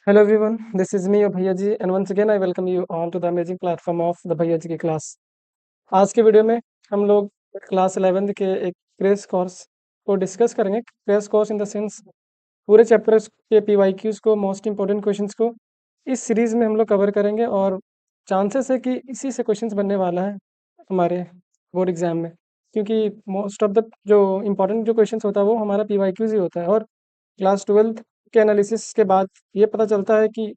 Hello everyone, this is me, your भैया जी, and once again I welcome you all to the amazing platform of the भैया जी की class. आज के video में हम लोग क्लास 11th के एक क्रैश कोर्स को डिस्कस करेंगे। Crash course in the sense पूरे चैप्टर्स के पीवाईक्यूज को, मोस्ट इंपॉर्टेंट क्वेश्चंस को इस सीरीज में हम लोग कवर करेंगे और चांसेस है कि इसी से क्वेश्चंस बनने वाला है हमारे बोर्ड एग्जाम में, क्योंकि मोस्ट ऑफ द जो इम्पोर्टेंट जो क्वेश्चंस होता है वो हमारा पीवाईक्यूज ही होता है। और क्लास 12th के एनालिसिस के बाद ये पता चलता है कि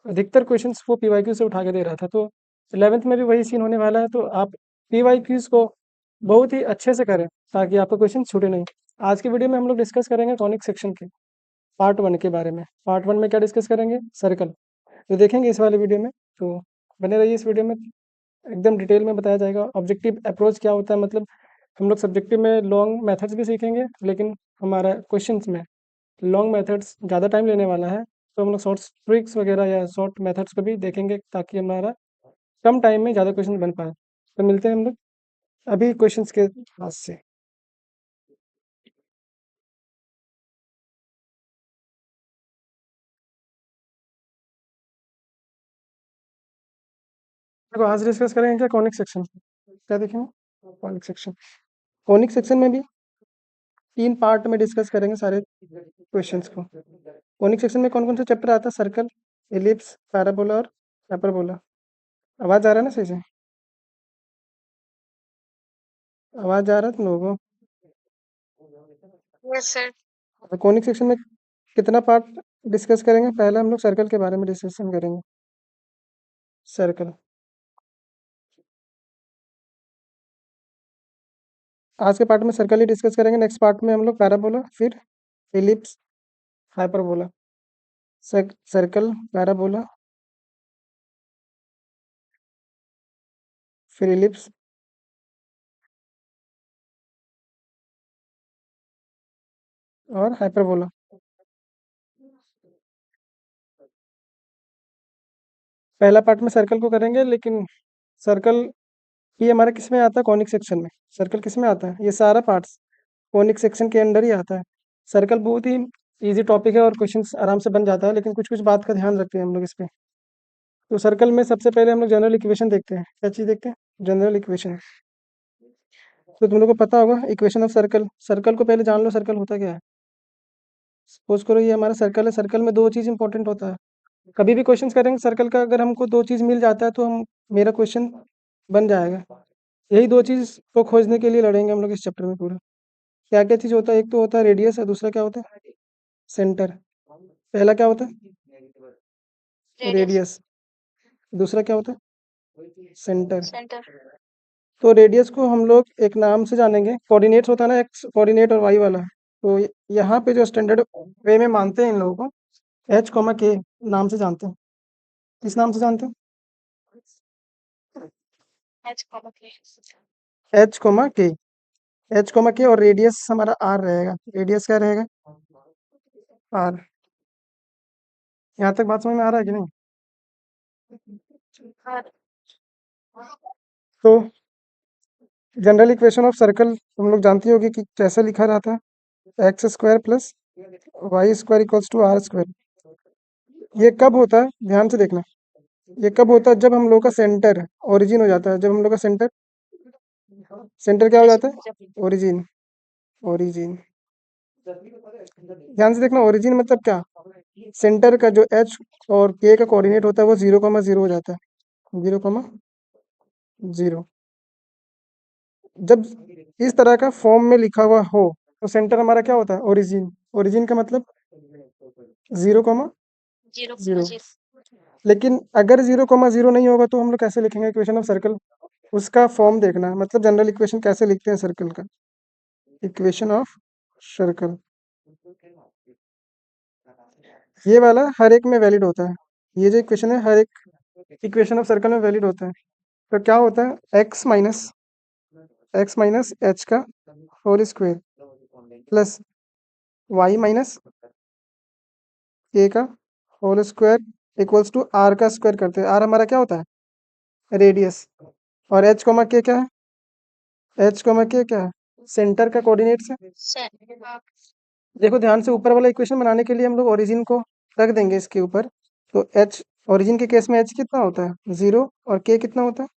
अधिकतर क्वेश्चंस वो पीवाईक्यू से उठा के दे रहा था। तो 11th में भी वही सीन होने वाला है, तो आप पीवाईक्यूज को बहुत ही अच्छे से करें ताकि आपका क्वेश्चन छूटे नहीं। आज की वीडियो में हम लोग डिस्कस करेंगे कॉनिक सेक्शन के पार्ट 1 के बारे में। पार्ट 1 में क्या डिस्कस करेंगे? सर्कल। तो देखेंगे इस वाले वीडियो में, तो बने रहिए इस वीडियो में। एकदम डिटेल में बताया जाएगा ऑब्जेक्टिव अप्रोच क्या होता है, मतलब हम लोग सब्जेक्टिव में लॉन्ग मेथड्स भी सीखेंगे, लेकिन हमारा क्वेश्चंस में लॉन्ग मेथड्स ज़्यादा टाइम लेने वाला है, तो हम लोग शॉर्ट ट्रिक्स वगैरह या शॉर्ट मेथड्स को भी देखेंगे ताकि हमारा कम टाइम में ज़्यादा क्वेश्चन बन पाए। तो मिलते हैं हम लोग अभी क्वेश्चंस के पास से। देखो आज डिस्कस करेंगे क्या? Conic section. क्या देखेंगे? Conic section. कॉनिक सेक्शन में भी 3 पार्ट में डिस्कस करेंगे सारे क्वेश्चंस को। कॉनिक सेक्शन में कौन कौन सा चैप्टर आता है? सर्कल, एलिप्स, पैराबोला और हाइपरबोला। आवाज़ आ रहा है ना सही से? आवाज़ आ रहा है तुम लोगों यस सर। को? कॉनिक सेक्शन में कितना पार्ट डिस्कस करेंगे? पहले हम लोग सर्कल के बारे में डिस्कशन करेंगे। सर्कल। आज के पार्ट में सर्कल ही डिस्कस करेंगे, नेक्स्ट पार्ट में हम लोग पैराबोला, फिर एलिप्स, हाइपरबोला। सर्कल, पैराबोला, फिर एलिप्स और हाइपरबोला। पहला पार्ट में सर्कल को करेंगे, लेकिन सर्कल ये हमारा किस में आता है? कॉनिक सेक्शन में। सर्कल किस में आता है? ये सारा पार्ट्स कॉनिक सेक्शन के अंडर ही आता है। सर्कल बहुत ही इजी टॉपिक है और क्वेश्चंस आराम से बन जाता है, लेकिन कुछ कुछ बात का ध्यान रखते हैं हम लोग इस पे। तो सर्कल में सबसे पहले हम लोग जनरल इक्वेशन देखते हैं। क्या चीज़ देखते हैं? General equation. तो तुम लोग को पता होगा इक्वेशन ऑफ सर्कल। सर्कल को पहले जान लो, सर्कल होता क्या है। सपोज करो ये हमारा सर्कल है, सर्कल में दो चीज़ इंपॉर्टेंट होता है। कभी भी क्वेश्चंस करेंगे सर्कल का, अगर हमको दो चीज़ मिल जाता है तो हम मेरा क्वेश्चन बन जाएगा। यही दो चीज़ को खोजने के लिए लड़ेंगे हम लोग इस चैप्टर में पूरा। क्या क्या चीज़ होता है? एक तो होता है रेडियस और दूसरा क्या होता है? सेंटर। पहला क्या होता है? रेडियस। रेडियस। दूसरा क्या होता है? सेंटर। सेंटर। तो रेडियस को हम लोग एक नाम से जानेंगे, कोऑर्डिनेट्स होता है ना, एक्स कोऑर्डिनेट और वाई वाला। तो यहाँ पे जो स्टैंडर्ड वे में मानते हैं इन लोगों को एच कॉमा के नाम से जानते हैं। किस नाम से जानते हैं? एच कॉमा के। एच कॉमा के। एच कॉमा के और रेडियस हमारा आर रहेगा। रेडियस क्या रहेगा? आर। यहाँ तक बात समझ में आ रहा है कि नहीं? और तो जनरल इक्वेशन ऑफ सर्कल तुम लोग जानती होगी कि कैसे लिखा जाता है? X square plus y square equals to r square. ये कब होता है? ध्यान से देखना। ये कब होता है? जब हम लोग का सेंटर ओरिजिन हो जाता है। जब हम लोग का सेंटर सेंटर क्या हो जाता है? ओरिजिन। ओरिजिन। ध्यान से देखना, ओरिजिन मतलब क्या? सेंटर का जो एच और के का कोऑर्डिनेट होता है वो 0,0 हो जाता है। 0,0। जब इस तरह का फॉर्म में लिखा हुआ हो तो सेंटर हमारा क्या होता है? ओरिजिन। ओरिजिन का मतलब 0,0। 0,0। लेकिन अगर 0,0 नहीं होगा तो हम लोग कैसे लिखेंगे इक्वेशन ऑफ सर्कल? उसका फॉर्म देखना है, मतलब जनरल इक्वेशन कैसे लिखते हैं सर्कल का। इक्वेशन ऑफ सर्कल ये वाला हर एक में वैलिड होता है। ये जो इक्वेशन है हर एक इक्वेशन ऑफ सर्कल में वैलिड होता है। तो क्या होता है? एक्स माइनस एच का whole square plus y minus k का whole square equals to r का स्क्वायर करते हैं। आर हमारा क्या होता है? रेडियस। और एच कॉमा के क्या है? एच कॉमा के क्या है? सेंटर का कोऑर्डिनेट्स है। सेंटर। देखो ध्यान से, ऊपर वाला इक्वेशन बनाने के लिए हम लोग ओरिजिन को रख देंगे इसके ऊपर, तो एच ओरिजिन के केस में एच कितना होता है 0 और के कितना होता है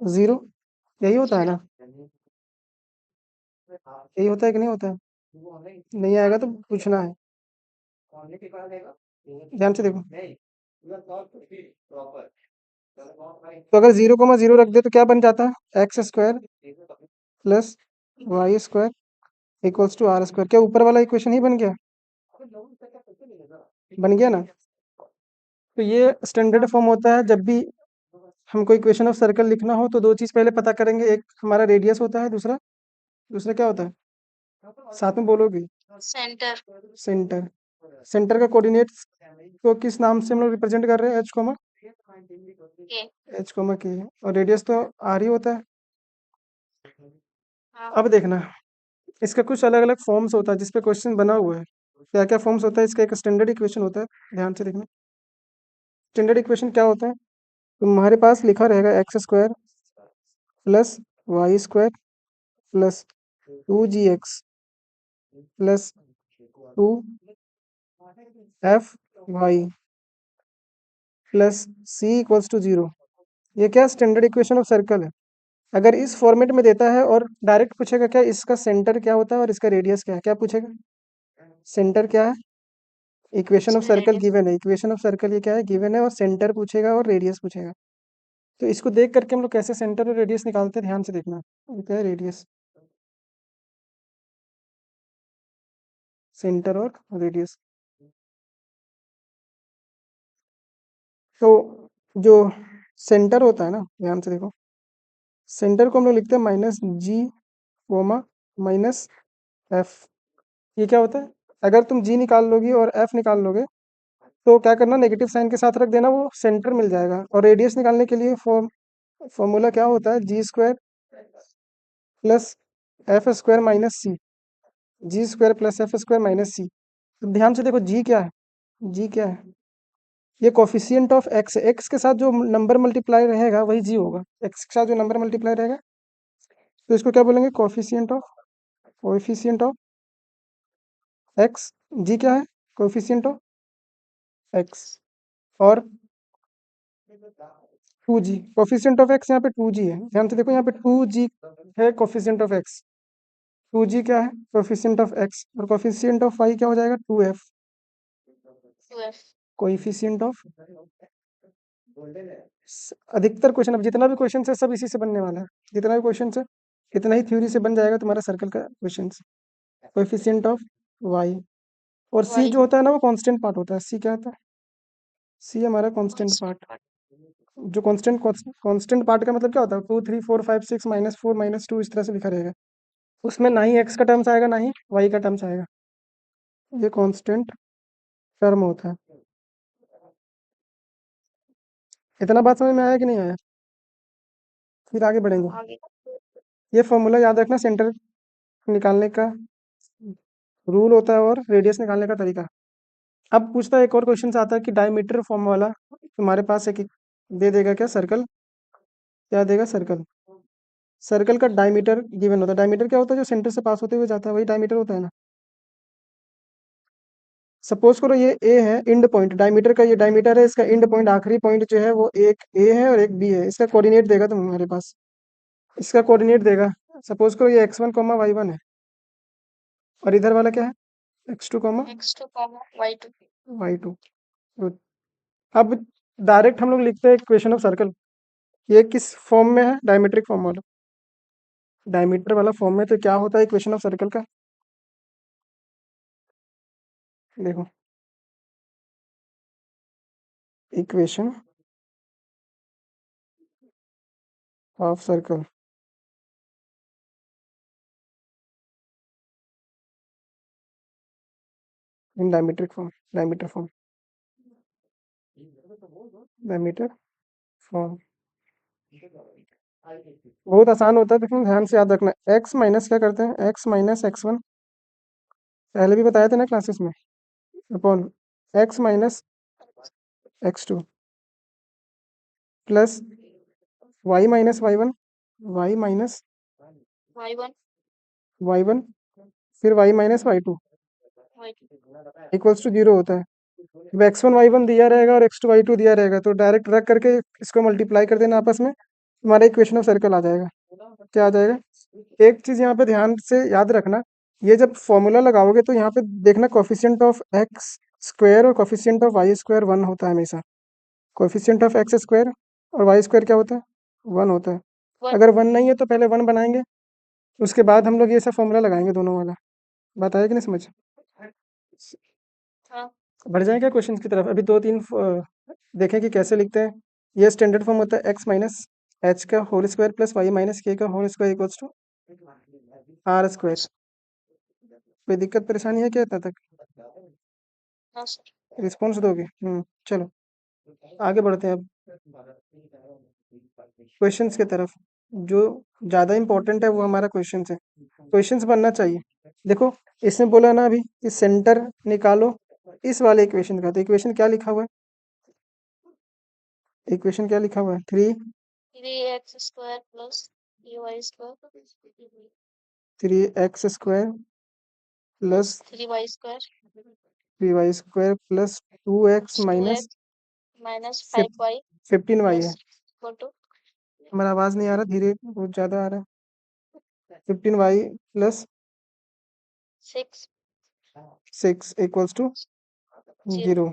0, यही होता है ना, यही होता है कि नहीं होता है? नहीं आएगा तो पूछना है, ध्यान से देखो। तो अगर 0,0 रख दे तो क्या बन जाता है x² plus y² equals to r²। क्या ऊपर वाला इक्वेशन ही बन गया? बन गया ना। तो ये स्टैंडर्ड फॉर्म होता है, जब भी हमको इक्वेशन ऑफ सर्कल लिखना हो तो दो चीज पहले पता करेंगे, एक हमारा रेडियस होता है, दूसरा दूसरा क्या होता है, साथ में बोलोगे? सेंटर। सेंटर। सेंटर का कोऑर्डिनेट्स को किस नाम से हम लोग रिप्रेजेंट कर रहे हैं, एच कोमा के। एच कोमा के, और रेडियस तो आर ही होता है। हाँ। अब देखना, इसका कुछ अलग अलग फॉर्म्स होता है जिसपे क्वेश्चन बना हुआ है। क्या क्या फॉर्म्स होता है इसका? एक स्टैंडर्ड इक्वेशन होता है, ध्यान से देखना। स्टैंडर्ड इक्वेशन क्या होता है? तुम्हारे पास लिखा रहेगा x² plus y² plus 2gx plus 2fy plus c equals to 0। ये क्या स्टैंडर्ड इक्वेशन ऑफ सर्कल है। अगर इस फॉर्मेट में देता है और डायरेक्ट पूछेगा क्या इसका सेंटर क्या होता है और इसका रेडियस क्या है, क्या पूछेगा? सेंटर क्या है, equation of circle radius. Given है, इक्वेशन ऑफ सर्कल ये क्या है, गिवन है, और सेंटर पूछेगा और रेडियस पूछेगा। तो इसको देख करके हम लोग कैसे सेंटर और रेडियस निकालते हैं, ध्यान से देखना। ये क्या है, रेडियस, सेंटर और रेडियस। तो जो सेंटर होता है ना, ध्यान से देखो, सेंटर को हम लोग लिखते हैं -g, -f। ये क्या होता है? अगर तुम g निकाल लोगी और f निकाल लोगे तो क्या करना, नेगेटिव साइन के साथ रख देना, वो सेंटर मिल जाएगा। और रेडियस निकालने के लिए फॉर्मूला क्या होता है, g² प्लस f² माइनस सी, g² प्लस f² माइनस सी। तो ध्यान से देखो g क्या है, g क्या है, ये कोफिशिएंट ऑफ x है, x के साथ जो नंबर मल्टीप्लाई रहेगा वही g होगा, x के साथ जो नंबर मल्टीप्लाई रहेगा, तो इसको क्या बोलेंगे, कोफिशिएंट ऑफ x। g क्या है, कोफिशिएंट ऑफ x। और 2g, कोफिशिएंट ऑफ x यहाँ पे 2g है, ध्यान से देखो यहाँ पे 2g है कोफिशिएंट ऑफ x, 2g क्या है, कोफिशिएंट ऑफ x, और कोफिशिएंट ऑफ y क्या हो जाएगा, 2f, 2f। Coefficient of. अधिकतर क्वेश्चन, अब जितना भी क्वेश्चन है सब इसी से बनने वाला है, जितना भी क्वेश्चन है इतना ही थ्योरी से बन जाएगा तुम्हारा सर्कल का क्वेश्चन। कोएफिशिएंट ऑफ y, और c y। जो होता है ना वो कांस्टेंट पार्ट होता है, c क्या होता है, c हमारा कांस्टेंट पार्ट। जो कांस्टेंट पार्ट का मतलब क्या होता है, 2 3 4 5 6 -4 -2 इस तरह से लिखा रहेगा, उसमें ना ही x का टर्म्स आएगा ना ही y का टर्म्स आएगा, ये कांस्टेंट टर्म होता है। इतना बात समझ में आया कि नहीं आया? फिर आगे बढ़ेंगे। आगे। ये फॉर्मूला याद रखना, सेंटर निकालने का रूल होता है और रेडियस निकालने का तरीका। अब पूछता है, एक और क्वेश्चन आता है कि डायमीटर फॉर्म वाला तुम्हारे पास एक दे देगा, क्या सर्कल, क्या देगा, सर्कल। सर्कल का डायमीटर गिवन होता है, डायमीटर क्या होता है, जो सेंटर से पास होते हुए जाता है वही डायमीटर होता है ना। सपोज करो ये ए है, इंड पॉइंट डायमीटर का, ये डायमीटर है, इसका इंड पॉइंट आखिरी पॉइंट जो है वो एक ए है और एक बी है, इसका कोऑर्डिनेट देगा तुम्हारे पास, इसका कोऑर्डिनेट देगा। सपोज करो ये x1, y1 है, और इधर वाला क्या है, x2, x2, y2। y2। अब डायरेक्ट हम लोग लिखते हैं इक्वेशन ऑफ सर्कल, ये किस फॉर्म में है, डायमीट्रिक फॉर्म वाला, डायमीटर वाला फॉर्म में। तो क्या होता है इक्वेशन ऑफ सर्कल का, देखो, equation of circle in diametric form, diameter form बहुत आसान होता है, लेकिन ध्यान से याद रखना, x माइनस क्या करते हैं, x माइनस x1, पहले भी बताए थे ना क्लासेस में, upon x minus x2 plus y minus y1, y minus y1, y1, फिर y minus y2 y2। Equals to 0 होता है। अब x1 y1 दिया रहेगा और x2 y2 दिया रहेगा, तो डायरेक्ट रख करके इसको मल्टीप्लाई कर देना आपस में, हमारा इक्वेशन ऑफ सर्कल आ जाएगा। क्या आ जाएगा? एक चीज यहाँ पे ध्यान से याद रखना, ये जब फॉर्मूला लगाओगे तो यहाँ पे देखना कोफिशिएंट ऑफ एक्स स्क्वायर और कोफिशिएंट ऑफ वाई स्क्वायर 1 होता है हमेशा। कोफिशिएंट ऑफ एक्स स्क्वायर और वाई स्क्वायर क्या होता है? 1 होता है। वन। अगर 1 नहीं है तो पहले 1 बनाएंगे, उसके बाद हम लोग ये सब फॉर्मूला लगाएंगे दोनों वाला। बात आया कि नहीं समझ? हाँ। बढ़ जाए क्या क्वेश्चन की तरफ? अभी दो तीन देखें कि कैसे लिखते हैं। ये स्टैंडर्ड फॉर्म होता है एक्स माइनस एच का whole square plus y minus k का whole square equals to r square. कोई दिक्कत परेशानी है क्या इतना तक? हाँ सर। रिस्पॉन्स दोगे? चलो आगे बढ़ते हैं अब क्वेश्चंस की तरफ। जो ज़्यादा इंपॉर्टेंट है वो हमारा क्वेश्चंस है, क्वेश्चंस बनना चाहिए। देखो इसमें बोला ना अभी कि सेंटर निकालो इस वाले इक्वेशन का, तो इक्वेशन क्या लिखा हुआ है? इक्वेशन क्या लिखा हुआ है? 3x² plus 3y² 3x² plus 3y² 3y² plus 2x minus 2x minus 5y 15y है। प्लस इक्वल टू हमारा आवाज़ नहीं आ रहा, धीरे बहुत ज़्यादा आ रहा है। 15y plus 6 6 equals to 0। 0।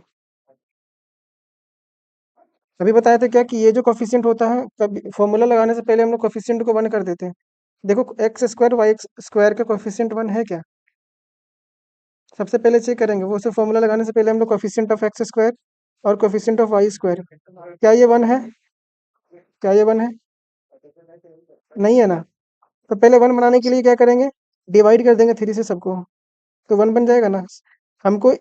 अभी बताया था क्या कि ये जो कोफिशिएंट होता है, कभी फॉर्मूला लगाने से पहले हम लोग कोफिशिएंट को 1 कर देते हैं। देखो एक्स स्क्वायर वाई स्क्वायर का कोफिशिएंट 1 है क्या? सबसे पहले चेक करेंगे, वो सब फॉर्मूला लगाने से पहले हम लोग कोफिशिएंट ऑफ एक्स स्क्वायर और कोफिशिएंट ऑफ वाई स्क्वायर, क्या ये 1 है? क्या ये 1 है? नहीं है ना। तो पहले 1 बनाने के लिए क्या करेंगे? डिवाइड कर देंगे 3 से सबको, तो 1 बन जाएगा ना। हमको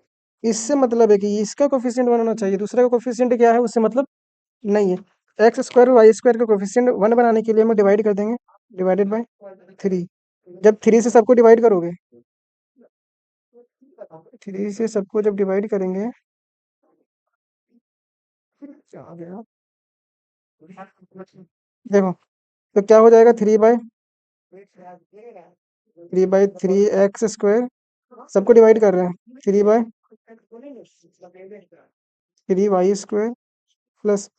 इससे मतलब है कि इसका कोफिशिएंट 1 होना चाहिए, दूसरा का कोफिशिएंट क्या है उससे मतलब नहीं है। एक्स स्क्वायर और वाई स्क्वायर का कोफिशिएंट 1 बनाने के लिए हम डिवाइड कर देंगे, डिवाइडेड बाय 3। जब 3 से सबको डिवाइड करोगे, 3 से सबको जब डिवाइड करेंगे, क्या आ गया? देखो तो क्या हो जाएगा? 3/3 सबको डिवाइड कर रहे हैं, 3/3y² plus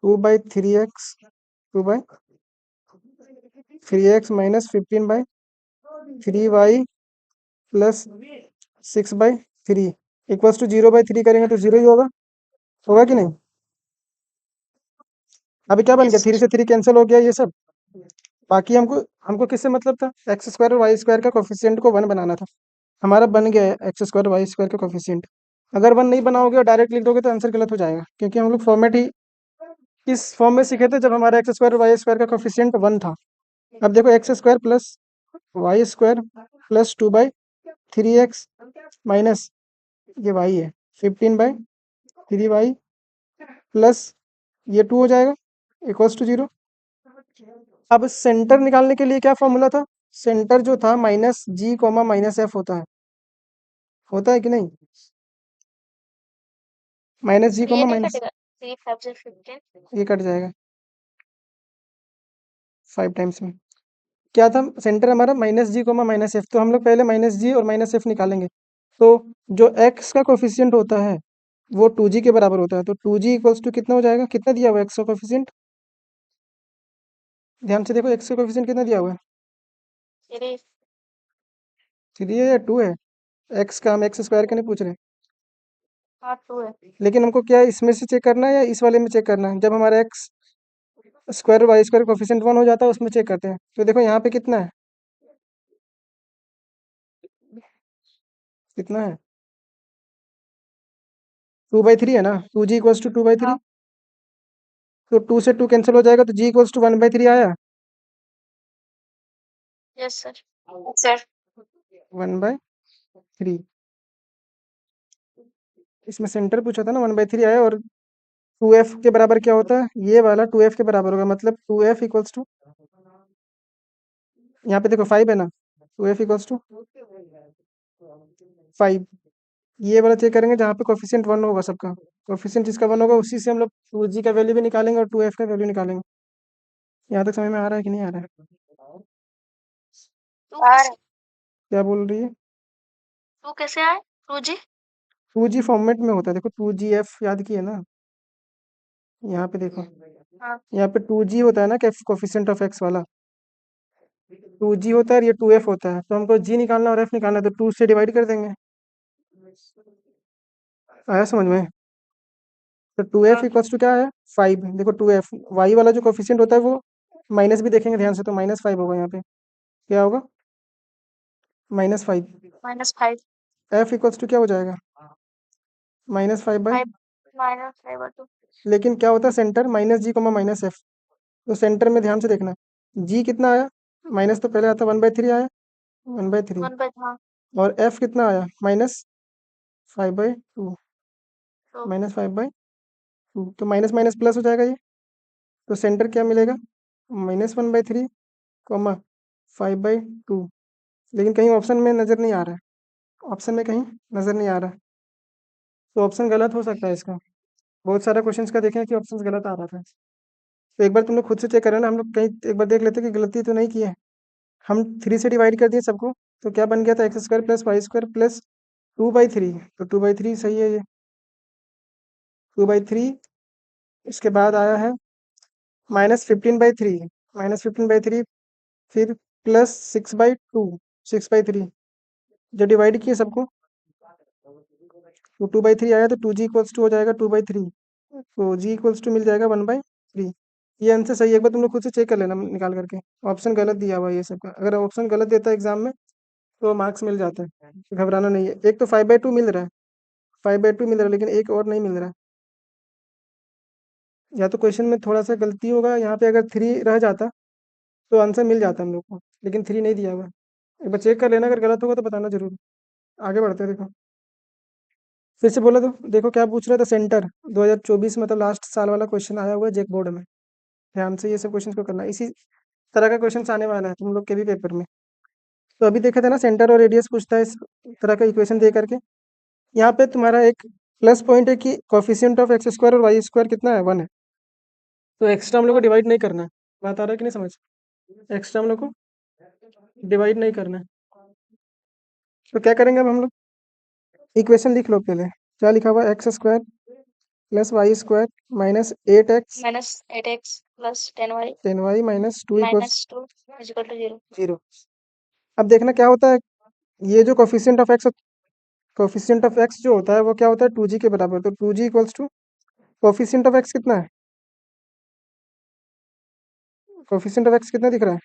2/3x 2/3x minus 15/3y plus 6/3 equals to 0/3 करेंगे तो 0 ही होगा, होगा कि नहीं? अभी क्या बन गया? Yes 3 sir. से 3 कैंसिल हो गया ये सब। बाकी हमको हमको किससे मतलब था? एक्स स्क्वायर और वाई स्क्वायर का कोफिशिएंट को 1 बनाना था। हमारा बन गया है एक्स स्क्वायर वाई स्क्वायर का कोफिशिएंट। अगर 1 नहीं बनाओगे और डायरेक्ट लिख दोगे तो आंसर गलत हो जाएगा, क्योंकि हम लोग फॉर्मेट ही इस फॉर्म में सीखे थे जब हमारा एक्स स्क्वायर वाई स्क्वायर का कोफिशिएंट 1 था। अब देखो x square plus y square plus 2/3x minus ये वाई है 15/3y प्लस ये 2 हो जाएगा इक्वल्स टू 0। अब सेंटर निकालने के लिए क्या फॉर्मूला था? सेंटर जो था -g, -f होता है कि नहीं? -g, ये नहीं माइनस कटेगा 3 5 से 15 ये कट जाएगा 5 टाइम्स में। क्या था सेंटर हमारा? -g, -f, तो हम लोग पहले -g और -f निकालेंगे। तो जो x का कोफिशिएंट होता है वो 2g के बराबर होता है, तो 2g इक्वल्स टू कितना हो जाएगा? कितना दिया हुआ है x का कोफिशिएंट? ध्यान से देखो x का कोफिशिएंट कितना दिया हुआ है? 3 3 है या 2 है? x का हम एक्स स्क्वायर का नहीं पूछ रहे, हाँ 2 है। लेकिन हमको क्या इसमें से चेक करना है या इस वाले में चेक करना है? जब हमारा x square y square coefficient 1 हो जाता है उसमें चेक करते हैं। तो देखो यहाँ पे कितना है, कितना है? 2/3 है ना, 2g इक्वल्स टू 2/3। हाँ तो 2 से 2 कैंसिल हो जाएगा तो g इक्वल्स टू 1/3 आया। Yes sir. सर 1/3 इसमें सेंटर पूछा था ना, 1/3 आया। और 2f के बराबर क्या होता है? ये वाला 2f के बराबर होगा, मतलब 2f इक्वल्स टू, यहाँ पे देखो 5 है ना, 2f इक्वल्स टू 5। ये वाला चेक करेंगे जहाँ पे कोफिशिएंट 1 होगा सबका। कोफिशिएंट जिसका 1 होगा उसी से हम लोग 2g का वैल्यू भी निकालेंगे और 2f का वैल्यू निकालेंगे। यहाँ तक समझ में आ रहा है कि नहीं आ रहा है? 2 कैसे क्या बोल रही है? 2 कैसे आए 2 जी 2G फॉर्मेट में होता है, देखो 2GF याद किए ना, यहाँ पे देखो, हाँ यहाँ पे 2G होता है ना, कोफिशिएंट ऑफ एक्स वाला, 2G होता है और ये 2F होता है, तो हमको G निकालना और F निकालना है, तो 2 से डिवाइड कर देंगे। आया समझ में? तो 2F हाँ इक्वल्स टू क्या है, 5। देखो 2F वाई वाला जो कोफिशिएंट होता है वो माइनस भी देखेंगे ध्यान से, तो -5 होगा यहाँ पे, क्या होगा, -5। -5 F इक्वल्स टू क्या हो जाएगा, -5 बाई, 5 -5/2 लेकिन क्या होता है सेंटर, -G, -F, तो सेंटर में ध्यान से देखना, G कितना आया, माइनस तो पहले आता 1/3 आया, 1/3, 1 बाय हाँ और F कितना आया, -5/2, तो -5/2, तो माइनस माइनस प्लस हो जाएगा ये, तो सेंटर क्या मिलेगा, -1/3, 5/2, लेकिन कहीं ऑप्शन में नज़र नहीं आ रहा है, ऑप्शन में कहीं नज़र नहीं आ रहा है, तो ऑप्शन गलत हो सकता है इसका, बहुत सारा क्वेश्चंस का देखें कि ऑप्शन गलत आ रहा था, तो एक बार तुम लोग खुद से चेक करें ना, हम लोग कहीं एक बार देख लेते कि गलती तो नहीं की है। हम 3 से डिवाइड कर दिए सबको, तो क्या बन गया था, x² + y² + 2/3, तो 2/3 सही है ये, 2/3, इसके बाद आया है -15/3, -15/3, फिर +6/2, 6/3, जो डिवाइड किए सबको, तो 2/3 आया, तो 2G इक्वल्स टू हो जाएगा 2/3, तो G इक्वल्स टू मिल जाएगा 1/3। ये आंसर सही है, एक बार तुम लोग खुद से चेक कर लेना निकाल करके, ऑप्शन गलत दिया हुआ है ये सबका, अगर ऑप्शन गलत देता है एग्जाम में तो मार्क्स मिल जाते हैं, घबराना नहीं है। एक तो 5/2 मिल रहा है, 5/2 मिल रहा है, लेकिन एक और नहीं मिल रहा है, या तो क्वेश्चन में थोड़ा सा गलती होगा, यहाँ पे अगर 3 रह जाता तो आंसर मिल जाता हम लोग को, लेकिन 3 नहीं दिया हुआ है। एक बार चेक कर लेना, अगर गलत होगा तो बताना जरूर। आगे बढ़ते हैं, देखो फिर से बोला, तो देखो क्या पूछ रहा था, सेंटर 2024 मतलब लास्ट साल वाला क्वेश्चन आया हुआ है जेक बोर्ड में, ध्यान से ये सब क्वेश्चन को करना, इसी तरह का क्वेश्चन आने वाला है तुम लोग के भी पेपर में। तो अभी देखा था ना, सेंटर और रेडियस पूछता है इस तरह का इक्वेशन दे करके, यहाँ पे तुम्हारा एक प्लस पॉइंट है कि कोफिशिएंट ऑफ x² और y² कितना है, 1 है, तो एक्स्ट्रा हम लोग को डिवाइड नहीं करना है, बात आ रहा है कि नहीं समझ, एक्स्ट्रा हम लोग को डिवाइड नहीं करना है, तो क्या करेंगे अब हम लोग, इक्वेशन लिख लो पहले, क्या लिखा हुआ है, x² + y² -8x -8x + 10y 10y -2 equals -2 = 0 0। अब देखना क्या होता है, ये जो कोफिशिएंट ऑफ एक्स जो होता है वो क्या होता है, 2G के बराबर, तो 2G equals to, coefficient of x कितना है, कोफिशिएंट ऑफ एक्स कितना दिख रहा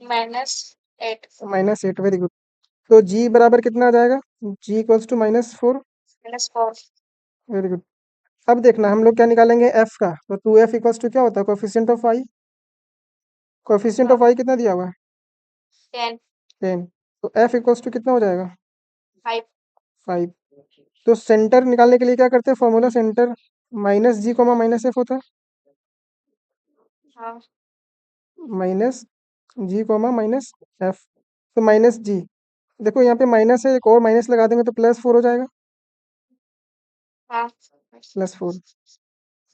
-8 है, -8, वेरी गुड, तो G बराबर कितना आ जाएगा, G equals to -4, -4 very good. अब देखना हम लोग क्या निकालेंगे, F का, तो 2F इक्वल्स टू क्या होता है, coefficient of y, coefficient of हाँ y कितना दिया हुआ है, 10 10, तो F इक्वल्स टू कितना हो जाएगा, 5 5। तो सेंटर निकालने के लिए क्या करते हैं, फॉर्मूला सेंटर -G, -F होता है, हाँ -G, -F, तो -G, देखो यहाँ पे माइनस है, एक और माइनस लगा देंगे तो +4 हो जाएगा, हाँ +4,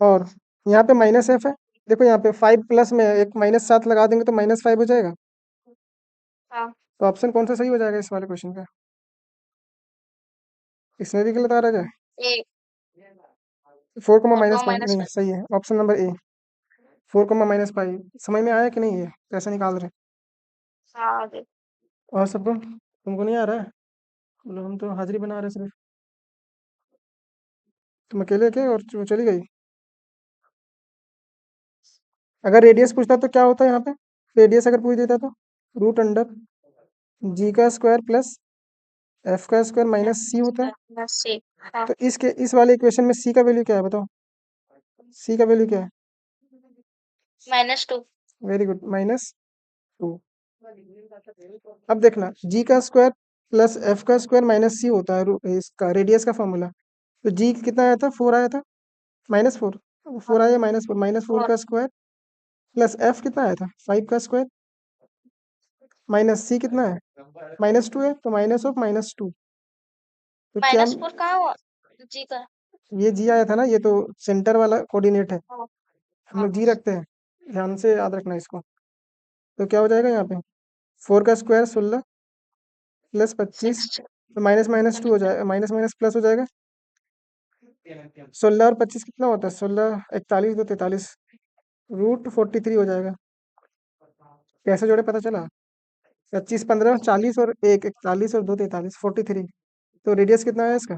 और यहाँ पे -F है, देखो यहाँ पे 5 प्लस में एक -7 लगा देंगे तो -5 हो जाएगा, हाँ तो ऑप्शन कौन सा सही हो जाएगा इस वाले क्वेश्चन का, इसमें भी गलत आ रहा है, 1 4, 4 -5 नहीं, -5 सही है ऑप्शन नंबर ए, 4, -5, समझ में आया कि नहीं, है कैसे निकाल रहे हैं? हाँ आगे और सबको, तुमको नहीं आ रहा है, बोलो हम तो हाजिरी बना रहे हैं सिर्फ, तुम अकेले के और वो चली गई। अगर रेडियस पूछता तो क्या होता है यहाँ पे, रेडियस अगर पूछ देता तो √G² + F² -C होता है, -6 हाँ तो इस वाले इक्वेशन में C का वैल्यू क्या है बताओ, C का वैल्यू क्या है, -2 वेरी गुड, -2। अब देखना G² + F² -C होता है इसका रेडियस का फॉर्मूला, तो G कितना आया था, 4 आया था, -4, 4 आया, -4, -4 4 का स्क्वायर प्लस F कितना आया था, 5 का स्क्वायर, -C कितना है, -2 है, तो -2, तो क्या, -4 कहाँ हुआ जी का ये G आया था ना, ये तो सेंटर वाला कोऑर्डिनेट है, हाँ हम हाँ लोग G रखते हैं, ध्यान से याद रखना इसको, तो क्या हो जाएगा यहाँ पे, 4 का स्क्वायर 16 + 25, 6 तो माइनस माइनस टू हो जाएगा, माइनस माइनस प्लस हो जाएगा, 16 और 25 कितना होता है? 16 41 2 43 √43 हो जाएगा। कैसे जोड़े पता चला? 25 15 40 और 1 41 और 2 43 43। तो रेडियस कितना है इसका?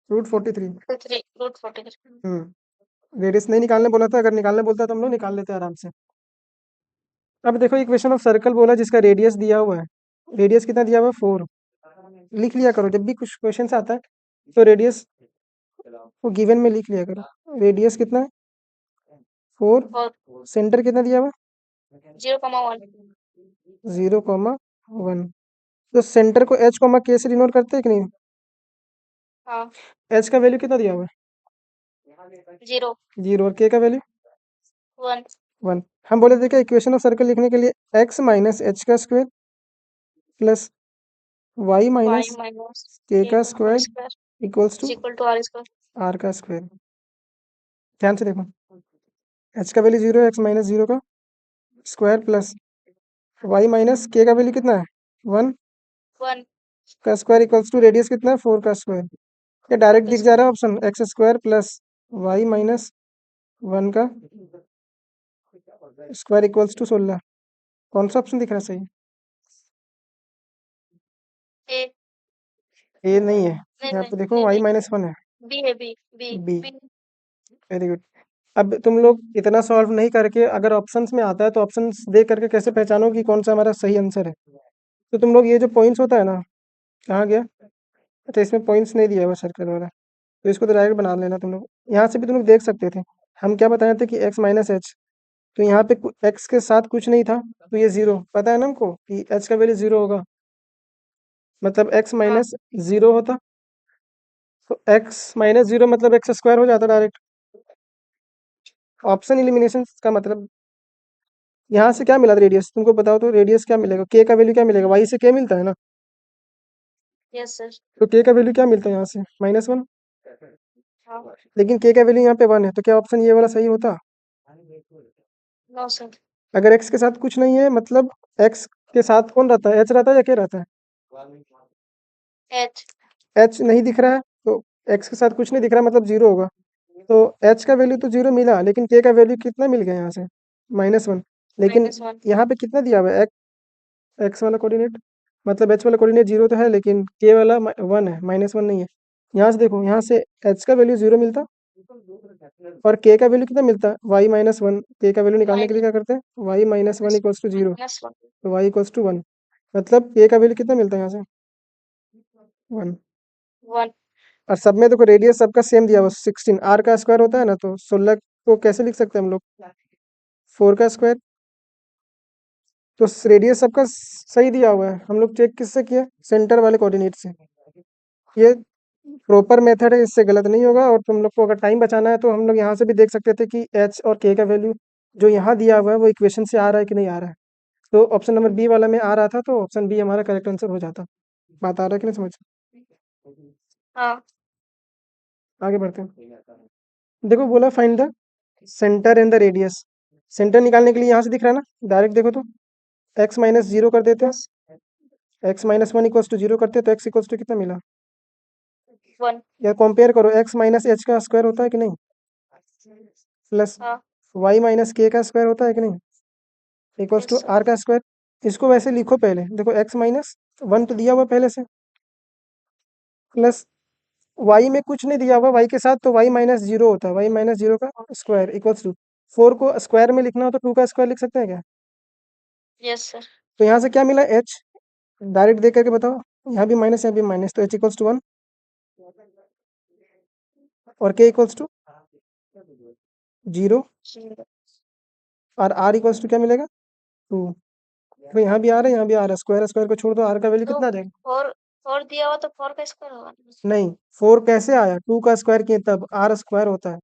√43। 3 √43। रेडियस नहीं निकालने बोला था, अगर निकालने बोलता तो हम लोग निकाल लेते आराम से। अब देखो इक्वेशन ऑफ सर्कल बोला जिसका रेडियस दिया हुआ है। रेडियस कितना दिया हुआ है? 4। लिख लिया करो जब भी कुछ क्वेश्चन आता है तो रेडियस वो गिवन में लिख लिया करो। रेडियस कितना है? 4। और सेंटर कितना दिया हुआ? 0,1। 0,1। तो सेंटर को h, k से डिनोट करते हैं कि नहीं? हाँ, h का वैल्यू कितना दिया हुआ है? 0 0। और k का वैल्यू 1 1। हम बोले थे कि इक्वेशन ऑफ सर्कल लिखने के लिए x माइनस एच का square plus y y minus minus k k का का whole square square equals to is equal to r square. r का स्क्वायर। ध्यान से देखो, h का वैल्यू 0 है, x माइनस 0 का square plus y minus k का वैल्यू कितना है? 1 1 का स्क्वायर इक्वल्स टू रेडियस कितना है? 4 का स्क्वायर। ये 4 डायरेक्ट का दिख जा रहा है option, x square plus y minus 1 का स्क्वायर इक्वल्स टू 16। कौन सा ऑप्शन दिख रहा है सही? ए ए नहीं है, नहीं यहाँ नहीं पे देखो नहीं वाई नहीं माइनस 1 है। बी है B B B. B. Very good. अब तुम लोग इतना सॉल्व नहीं करके अगर ऑप्शंस में आता है तो ऑप्शंस देख करके कैसे पहचानो कि कौन सा हमारा सही आंसर है? तो तुम लोग ये जो पॉइंट्स होता है ना, कहाँ गया? अच्छा, इसमें पॉइंट्स नहीं दिया हुआ सर्कल वाला, तो इसको तो डायरेक्ट बना लेना तुम लोग। यहाँ से भी तुम लोग देख सकते थे, हम क्या बताए थे कि एक्स माइनस एच। तो यहाँ पे एक्स के साथ कुछ नहीं था तो ये 0, पता है ना हमको कि एच का वैल्यू 0 होगा, मतलब एक्स हाँ माइनस 0 होता। तो एक्स माइनस 0 मतलब एक्स स्क्वायर हो जाता डायरेक्ट। ऑप्शन इलिमिनेशन का मतलब यहाँ से क्या मिला रेडियस तुमको बताओ तो? रेडियस क्या मिलेगा? के का वैल्यू क्या मिलेगा? वाई से के मिलता है ना, यस सर। तो के का वैल्यू क्या मिलता है यहाँ से? -1। हाँ लेकिन के का वैल्यू यहाँ पे 1 है, तो क्या ऑप्शन ये वाला सही होता? No sir. अगर एक्स के साथ कुछ नहीं है मतलब एक्स के साथ कौन रहता है? एच रहता है या के रहता है? एच एच नहीं दिख रहा है, तो एक्स के साथ कुछ नहीं दिख रहा मतलब 0 होगा। तो एच का वैल्यू तो 0 मिला, लेकिन के का वैल्यू कितना मिल गया यहाँ से? -1। लेकिन -1। यहाँ पे कितना दिया हुआ है? एक्स वाला कोऑर्डिनेट, मतलब एच वाला कोऑर्डिनेट 0 तो है, लेकिन के वाला 1 है, -1 नहीं है। यहाँ से देखो, यहाँ से एच का वैल्यू 0 मिलता और के का वैल्यू कितना मिलता है? y-1। के का वैल्यू निकालने के लिए क्या करते हैं? y-1 इक्वल्स टू 0, -1 तो y इक्वल्स टू 1। मतलब के का वैल्यू कितना मिलता है यहाँ से? 1। 1 और सब में देखो रेडियस सबका सेम दिया हुआ 16, आर का स्क्वायर होता है ना, तो 16 को कैसे लिख सकते हैं हम लोग? 4 का स्क्वायर। तो रेडियस सबका सही दिया हुआ है, हम लोग चेक किससे किए? सेंटर वाले कोऑर्डिनेट से। ये प्रॉपर मेथड है, इससे गलत नहीं होगा। और तुम लोग को अगर टाइम बचाना है तो हम लोग यहाँ से भी देख सकते थे कि एच और के का वैल्यू जो यहाँ दिया हुआ है वो इक्वेशन से आ रहा है कि नहीं आ रहा है। तो ऑप्शन नंबर बी वाला में आ रहा था, तो ऑप्शन बी हमारा करेक्ट आंसर हो जाता। बात आ रहा है कि नहीं समझ? हाँ आगे बढ़ते हैं। देखो बोला find the centre and the radius. Centre निकालने के लिए यहाँ से दिख रहा है ना, डायरेक्ट देखो तो एक्स माइनस 0 कर देते यस हैं। x-1 इक्वल्स टू 0 करते हैं तो x इक्वल्स टू कितना मिला? 1 या कंपेयर करो, x माइनस एच का स्क्वायर होता है कि नहीं, प्लस हाँ y माइनस के का स्क्वायर होता है कि नहीं, equals to yes sir. R का स्क्वायर। इसको वैसे लिखो पहले, देखो x-1 तो दिया हुआ पहले से, प्लस y में कुछ नहीं दिया हुआ y के साथ, तो y-0 होता है, y-0 का स्क्वायर इक्वल्स टू 4 को स्क्वायर में लिखना हो तो 2 का स्क्वायर लिख सकते हैं क्या? Yes sir. तो यहाँ से क्या मिला? h। डायरेक्ट देख करके बताओ, यहाँ भी माइनस यहाँ भी माइनस, तो h इक्वल्स टू 1 और k इक्वल्स टू 0 और r इक्वल्स टू क्या मिलेगा? 2। तो यहाँ भी आ रहा है यहाँ भी आ रहा है, स्क्वायर स्क्वायर को छोड़ दो, r का वैल्यू तो कितना आ जाएगा? 4 दिया हुआ तो 4 का स्क्वायर होगा। नहीं, 4 कैसे आया? 2 का स्क्वायर किए तब r स्क्वायर होता है,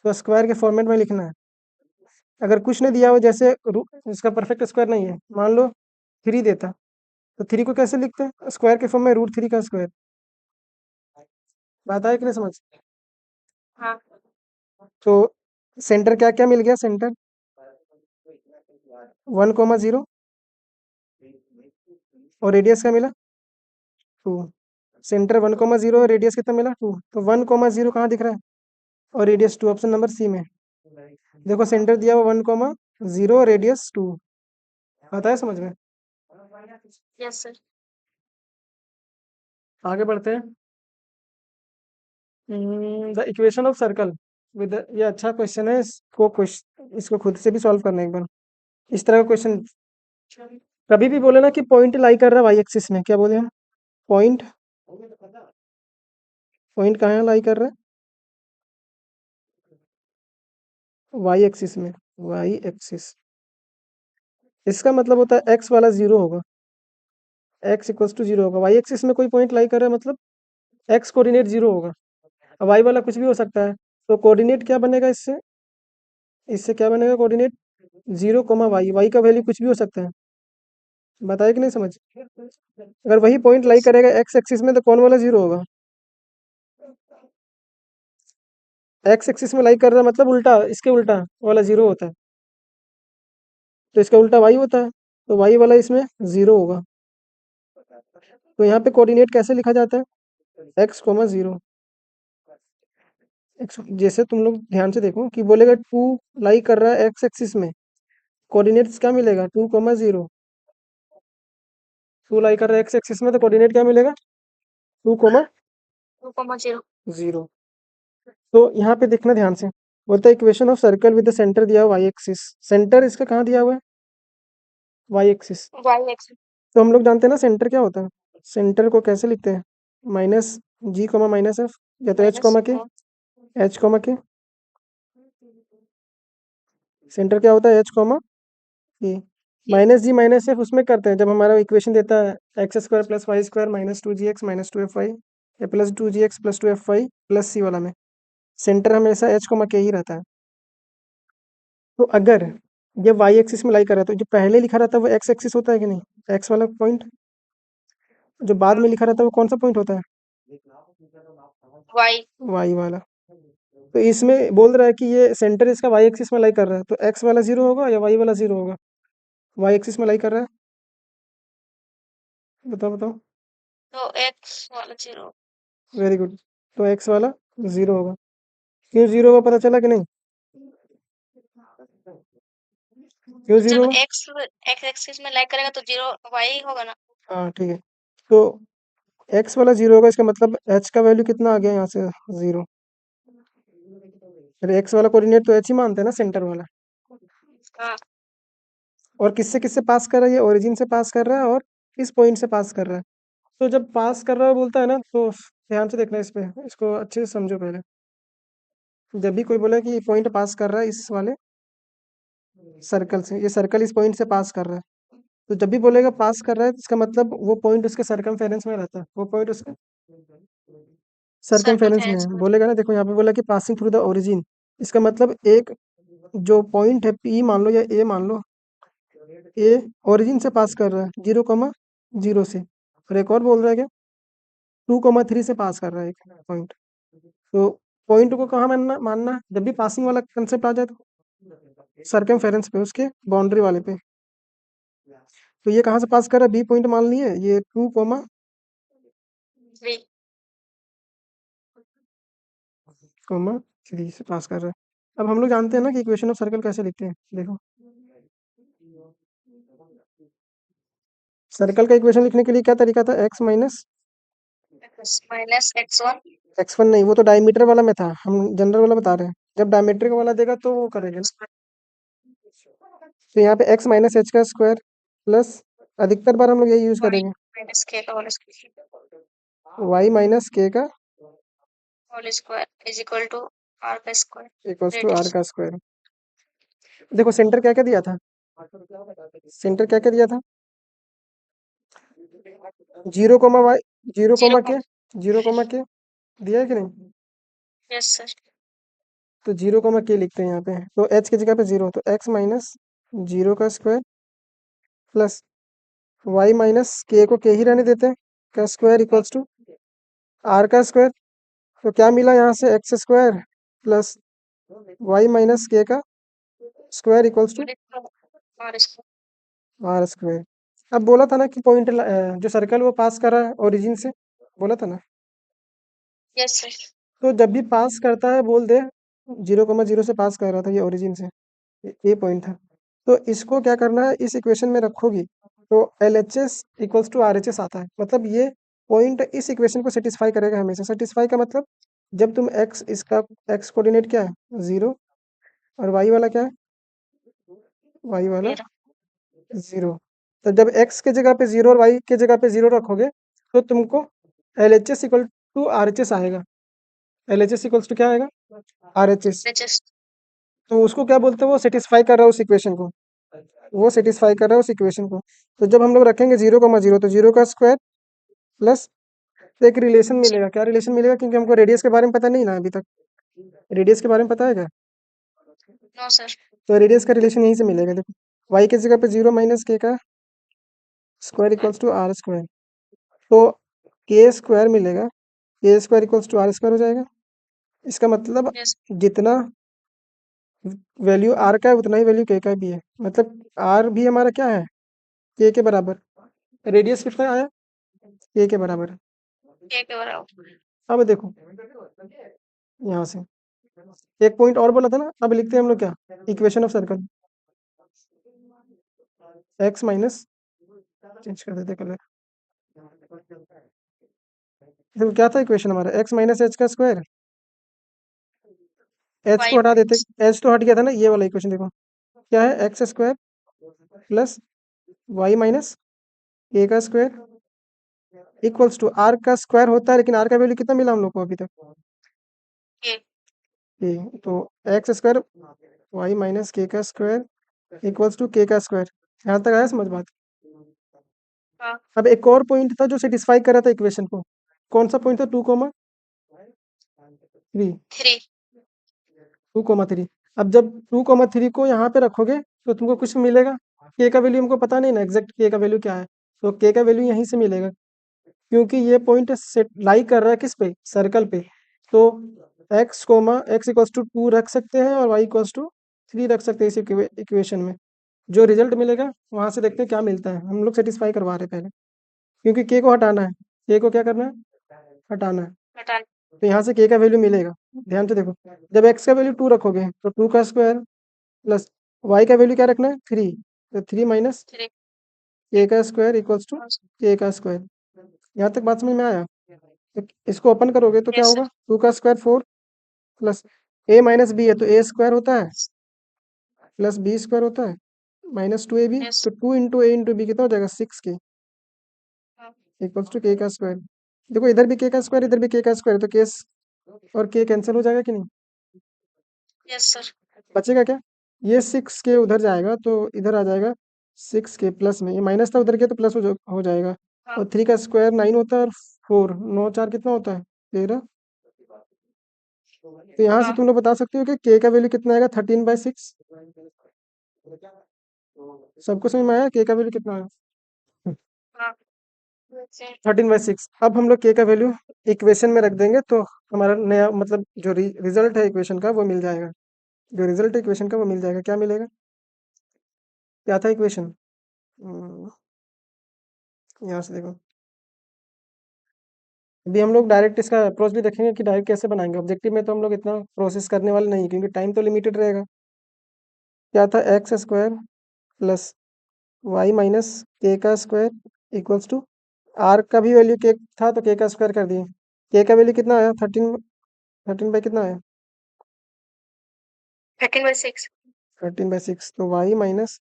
तो स्क्वायर के फॉर्मेट में लिखना है। अगर कुछ नहीं दिया हो, जैसे इसका परफेक्ट स्क्वायर नहीं है, मान लो 3 देता, तो 3 को कैसे लिखते हैं? स्क्वायर के फॉर्म में, √3 का स्क्वायर। बात आया कि नहीं समझ? हाँ तो सेंटर क्या क्या मिल गया? सेंटर 1,0 और रेडियस क्या मिला? 2। सेंटर 1,0 रेडियस कितना मिला 2, तो 1,0 कहाँ दिख रहा है और रेडियस 2, ऑप्शन नंबर सी में। देखो सेंटर दिया हुआ 1,0 रेडियस 2, आता है समझ में। Yes sir. आगे बढ़ते हैं। The equation of circle with, ये अच्छा क्वेश्चन है, इसको खुद से भी सॉल्व करना एक बार। इस तरह का क्वेश्चन कभी भी बोले ना कि पॉइंट लाई कर रहा है वाई एक्सिस में, क्या बोले हम, पॉइंट पॉइंट कहाँ लाई कर रहा है, वाई एक्सिस में, वाई एक्सिस। इसका मतलब होता है एक्स वाला 0 होगा, एक्स इक्वल्स टू 0 होगा। वाई एक्सिस में कोई पॉइंट लाई कर रहा है मतलब एक्स कोऑर्डिनेट 0 होगा। अब वाई वाला कुछ भी हो सकता है, तो कोऑर्डिनेट क्या बनेगा इससे, इससे क्या बनेगा कोऑर्डिनेट 0,y, वाई का वैल्यू कुछ भी हो सकता है। बताया कि नहीं समझ। अगर वही पॉइंट लाई करेगा एक्स एक्सिस में तो कौन वाला 0 होगा, एक्स एक्सिस में लाई कर रहा है मतलब उल्टा, इसके उल्टा वाला 0 होता है, तो इसका उल्टा वाई होता है, तो वाई वाला इसमें 0 होगा। तो यहाँ पे कोऑर्डिनेट कैसे लिखा जाता है, x,0 एक्स, जैसे तुम लोग ध्यान से देखो कि बोलेगा 2 लाई कर रहा है एक्स एक्सिस में, कोऑर्डिनेट्स क्या मिलेगा 2,0, 2 लाई कर रहा है एक्स एक्सिस में तो कोऑर्डिनेट क्या मिलेगा 2,0। 2,0। तो यहाँ पे देखना ध्यान से, बोलता है equation of circle with the centre दिया हुआ वाई एक्सिस, सेंटर इसका कहाँ दिया हुआ है वाई एक्सिस। Y axis. तो हम लोग जानते हैं ना सेंटर क्या होता है, सेंटर को कैसे लिखते हैं, -g,-f, या तो h,k, सेंटर क्या होता है h,k, -g,-f उसमें करते हैं जब हमारा इक्वेशन देता है x² + y² -2gx -2fy या +2gx +2fy +c वाला में, सेंटर हमेशा h,k ही रहता है। तो अगर ये वाई एक्सिस में लाई कर रहा है तो जो पहले लिखा रहता है वो एक्स एक्सिस होता है कि नहीं, एक्स वाला पॉइंट, जो बाद में लिखा रहता है वो कौन सा पॉइंट होता है, वाई। वाई वाला। तो इसमें बोल रहा है कि ये सेंटर इसका वाई एक्सिस में लाई कर रहा है, तो एक्स वाला 0 होगा या वाई वाला 0 होगा, वाई एक्सिस में लाई कर रहा है, बताओ बताओ। तो एक्स वाला 0। वेरी गुड, तो एक्स वाला 0 होगा। क्यों 0 होगा पता चला कि नहीं, क्यों 0 जब होगा। एक्स एक्स एक्सिस में लाइक करेगा तो 0 वाई होगा ना। हाँ ठीक है, तो एक्स वाला 0 होगा, इसका मतलब एच का वैल्यू कितना आ गया यहाँ से 0, फिर एक्स वाला कोऑर्डिनेट तो एच ही मानते हैं ना सेंटर वाला। हाँ। और किससे पास कर रहा है, ये ओरिजिन से पास कर रहा है और इस पॉइंट से पास कर रहा है। तो जब पास कर रहा है बोलता है ना, तो ध्यान से देखना इस पे, इसको अच्छे से समझो पहले। जब भी कोई बोले कि पॉइंट पास कर रहा है इस वाले सर्कल से, ये सर्कल इस पॉइंट से पास कर रहा है, तो जब भी बोलेगा पास कर रहा है तो इसका मतलब वो पॉइंट उसके सर्कमफेरेंस में रहता है, वो पॉइंट उसके सर्कमफेरेंस में सर्कमफेरेंस है। में। बोलेगा ना, देखो यहाँ पे बोला कि पासिंग थ्रू द ओरिजिन, इसका मतलब एक जो पॉइंट है पी मान लो या ए मान लो, ए ओरिजिन से पास कर रहा है 0,0 से, और एक और बोल रहा है क्या 2,3 से पास कर रहा है एक पॉइंट। तो पॉइंट को कहाँ मानना मानना, जब भी पासिंग वाला कंसेप्ट आ जाए तो सर्कमफेरेंस पे, उसके बाउंड्री वाले पे। तो ये कहाँ से पास कर रहा है, बी पॉइंट मान लिए, ये 3। 2,3 से पास कर रहा है। अब हम लोग जानते हैं ना कि इक्वेशन ऑफ सर्कल कैसे लिखते हैं, देखो सर्कल का इक्वेशन लिखने के लिए क्या तरीका था, x माइनस -x1। x1, नहीं वो तो डायमीटर वाला में था, हम जनरल वाला बता रहे हैं। जब डायमीट्रिक वाला देगा तो वो करेंगे ना, तो यहाँ पे x माइनस एच का स्क्वायर प्लस, अधिकतर बार हम लोग यही यूज वाई करेंगे, माइनस के का होल y माइनस के का square is equal to r का square equals to r radius. का स्क्वायर। देखो सेंटर क्या क्या दिया था, सेंटर क्या क्या दिया था, 0,y, 0, 0। के 0, के दिया है कि नहीं, यस सर। तो 0, के लिखते हैं यहाँ पे, तो h की जगह पे 0, तो x माइनस 0 का स्क्वायर प्लस y माइनस के को के ही रहने देते हैं का स्क्वायर इक्वल्स टू r का स्क्वायर। तो क्या मिला यहाँ से, x square plus y minus k का square equals to r square. R square. अब बोला था ना कि पॉइंट जो सर्कल वो पास कर रहा है ओरिजिन से, बोला था ना। Yes sir. तो जब भी पास करता है बोल दे 0,0 से पास कर रहा था, ये ओरिजिन से, ये पॉइंट था। तो इसको क्या करना है, इस इक्वेशन में रखोगी तो LHS इक्वल्स टू RHS आता है। मतलब ये पॉइंट इस इक्वेशन को सेटिस्फाई करेगा हमेशा। सेटिस्फाई का मतलब जब तुम x, इसका x कोऑर्डिनेट क्या है 0, और y वाला क्या है, y वाला 0। तो जब x के जगह पे 0 और y के जगह पे 0 रखोगे तो तुमको LHS इक्वल टू RHS आएगा। LHS इक्वल्स टू क्या आएगा, RHS। जस्ट तो उसको क्या बोलते हैं, वो सेटिस्फाई कर रहा है उस इक्वेशन को, वो सेटिस्फाई कर रहा है उस इक्वेशन को। तो जब हम लोग रखेंगे 0,0 तो 0 का स्क्वायर प्लस एक रिलेशन मिलेगा। क्या रिलेशन मिलेगा, क्योंकि हमको रेडियस के बारे में पता नहीं ना अभी तक। रेडियस के बारे में पता है क्या, नो सर। तो रेडियस का रिलेशन यहीं से मिलेगा। देखो y के जगह पे 0 माइनस k का square equals to r square, तो k स्क्वायर मिलेगा, k square equals to r square हो जाएगा। इसका मतलब यस जितना वैल्यू r का है उतना ही वैल्यू k का भी है। मतलब r भी हमारा क्या है, k के बराबर। रेडियस कितना आया, k के बराबर। के बराबर। अब देखो यहाँ से एक पॉइंट और बोला था ना, अब लिखते हैं हम लोग क्या, equation of circle. x minus, change कर देते कलर। देखो क्या था इक्वेशन हमारा, x माइनस एच का स्क्वायर। h को वाई हटा देते, माइनस h तो हट गया था ना, ये वाला इक्वेशन देखो क्या है, x square plus y minus a का स्क्वायर इक्वल्स टू आर का स्क्वायर होता है, लेकिन आर का वैल्यू कितना मिला हम लोग को अभी तक, के। ए। तो x square Y minus k का स्क्वायर इक्वल्स टू के का स्क्वायर। यहाँ तक आया समझ बात। हाँ अब एक और पॉइंट था जो सेटिस्फाई कर रहा था इक्वेशन को, कौन सा पॉइंट था, 2,3, 2,3। अब जब 2,3 को यहाँ पे रखोगे तो तुमको कुछ मिलेगा, के का वैल्यू हमको पता नहीं ना एग्जैक्ट के का वैल्यू क्या है, तो के का वैल्यू यहीं से मिलेगा, क्योंकि ये पॉइंट सेट लाई कर रहा है किस पे, सर्कल पे। तो x इक्वल्स टू 2 रख सकते हैं और y इक्वल्स टू 3 रख सकते हैं इस इक्वेशन में। जो रिजल्ट मिलेगा वहां से देखते हैं क्या मिलता है। हम लोग सेटिस्फाई करवा रहे हैं पहले, क्योंकि के को हटाना है, के को क्या करना है, हटाना है। हटा। तो यहाँ से के का वैल्यू मिलेगा। ध्यान से देखो, जब x का वैल्यू 2 रखोगे तो 2 का स्क्वायर प्लस y का वैल्यू क्या रखना है 3, तो 3 माइनस थ्री। के का स्क्वायर इक्वल्स टू के का स्क्वायर। यहाँ तक बात समझ में आया। तो इसको ओपन करोगे तो क्या यस होगा, सर। 2 का square 4 plus a minus B है तो a स्क्वायर होता है प्लस b स्क्वायर होता है माइनस 2ab। यस। तो 2 इंटू ए इंटू बी कितना हो जाएगा 6k हाँ इक्वल्स टू के का स्क्वायर। देखो इधर भी के का स्क्वायर, इधर भी के का स्क्वायर, तो के और के कैंसिल हो जाएगा कि नहीं, यस सर। बचेगा क्या, ये 6k उधर जाएगा तो इधर आ जाएगा 6k प्लस में, ये माइनस था उधर के तो प्लस हो जाएगा। हाँ और 3 का स्क्वायर 9 होता है और 4 9 4 कितना होता है 13। तो यहाँ से हाँ तुम लोग बता सकते हो कि के का वैल्यू कितना आएगा 13/6। सबको समझ में आया के का वैल्यू कितना है, हाँ सर। 13/6। अब हम लोग के का वैल्यू इक्वेशन में रख देंगे तो हमारा नया मतलब जो रिजल्ट है इक्वेशन का वो मिल जाएगा। जो रिजल्ट है इक्वेशन का वो मिल जाएगा। क्या मिलेगा, क्या था इक्वेशन, यहाँ से देखो। अभी हम लोग डायरेक्ट इसका अप्रोच भी देखेंगे कि डायरेक्ट कैसे बनाएंगे। ऑब्जेक्टिव में तो हम लोग इतना प्रोसेस करने वाले नहीं, क्योंकि टाइम तो लिमिटेड रहेगा। क्या था, x square plus y minus k का स्क्वायर इक्वल्स टू आर का भी वैल्यू के था तो के का स्क्वायर कर दिए। के का वैल्यू कितना आया 13 कितना आया 13/6। 13/6। तो वाई माइनस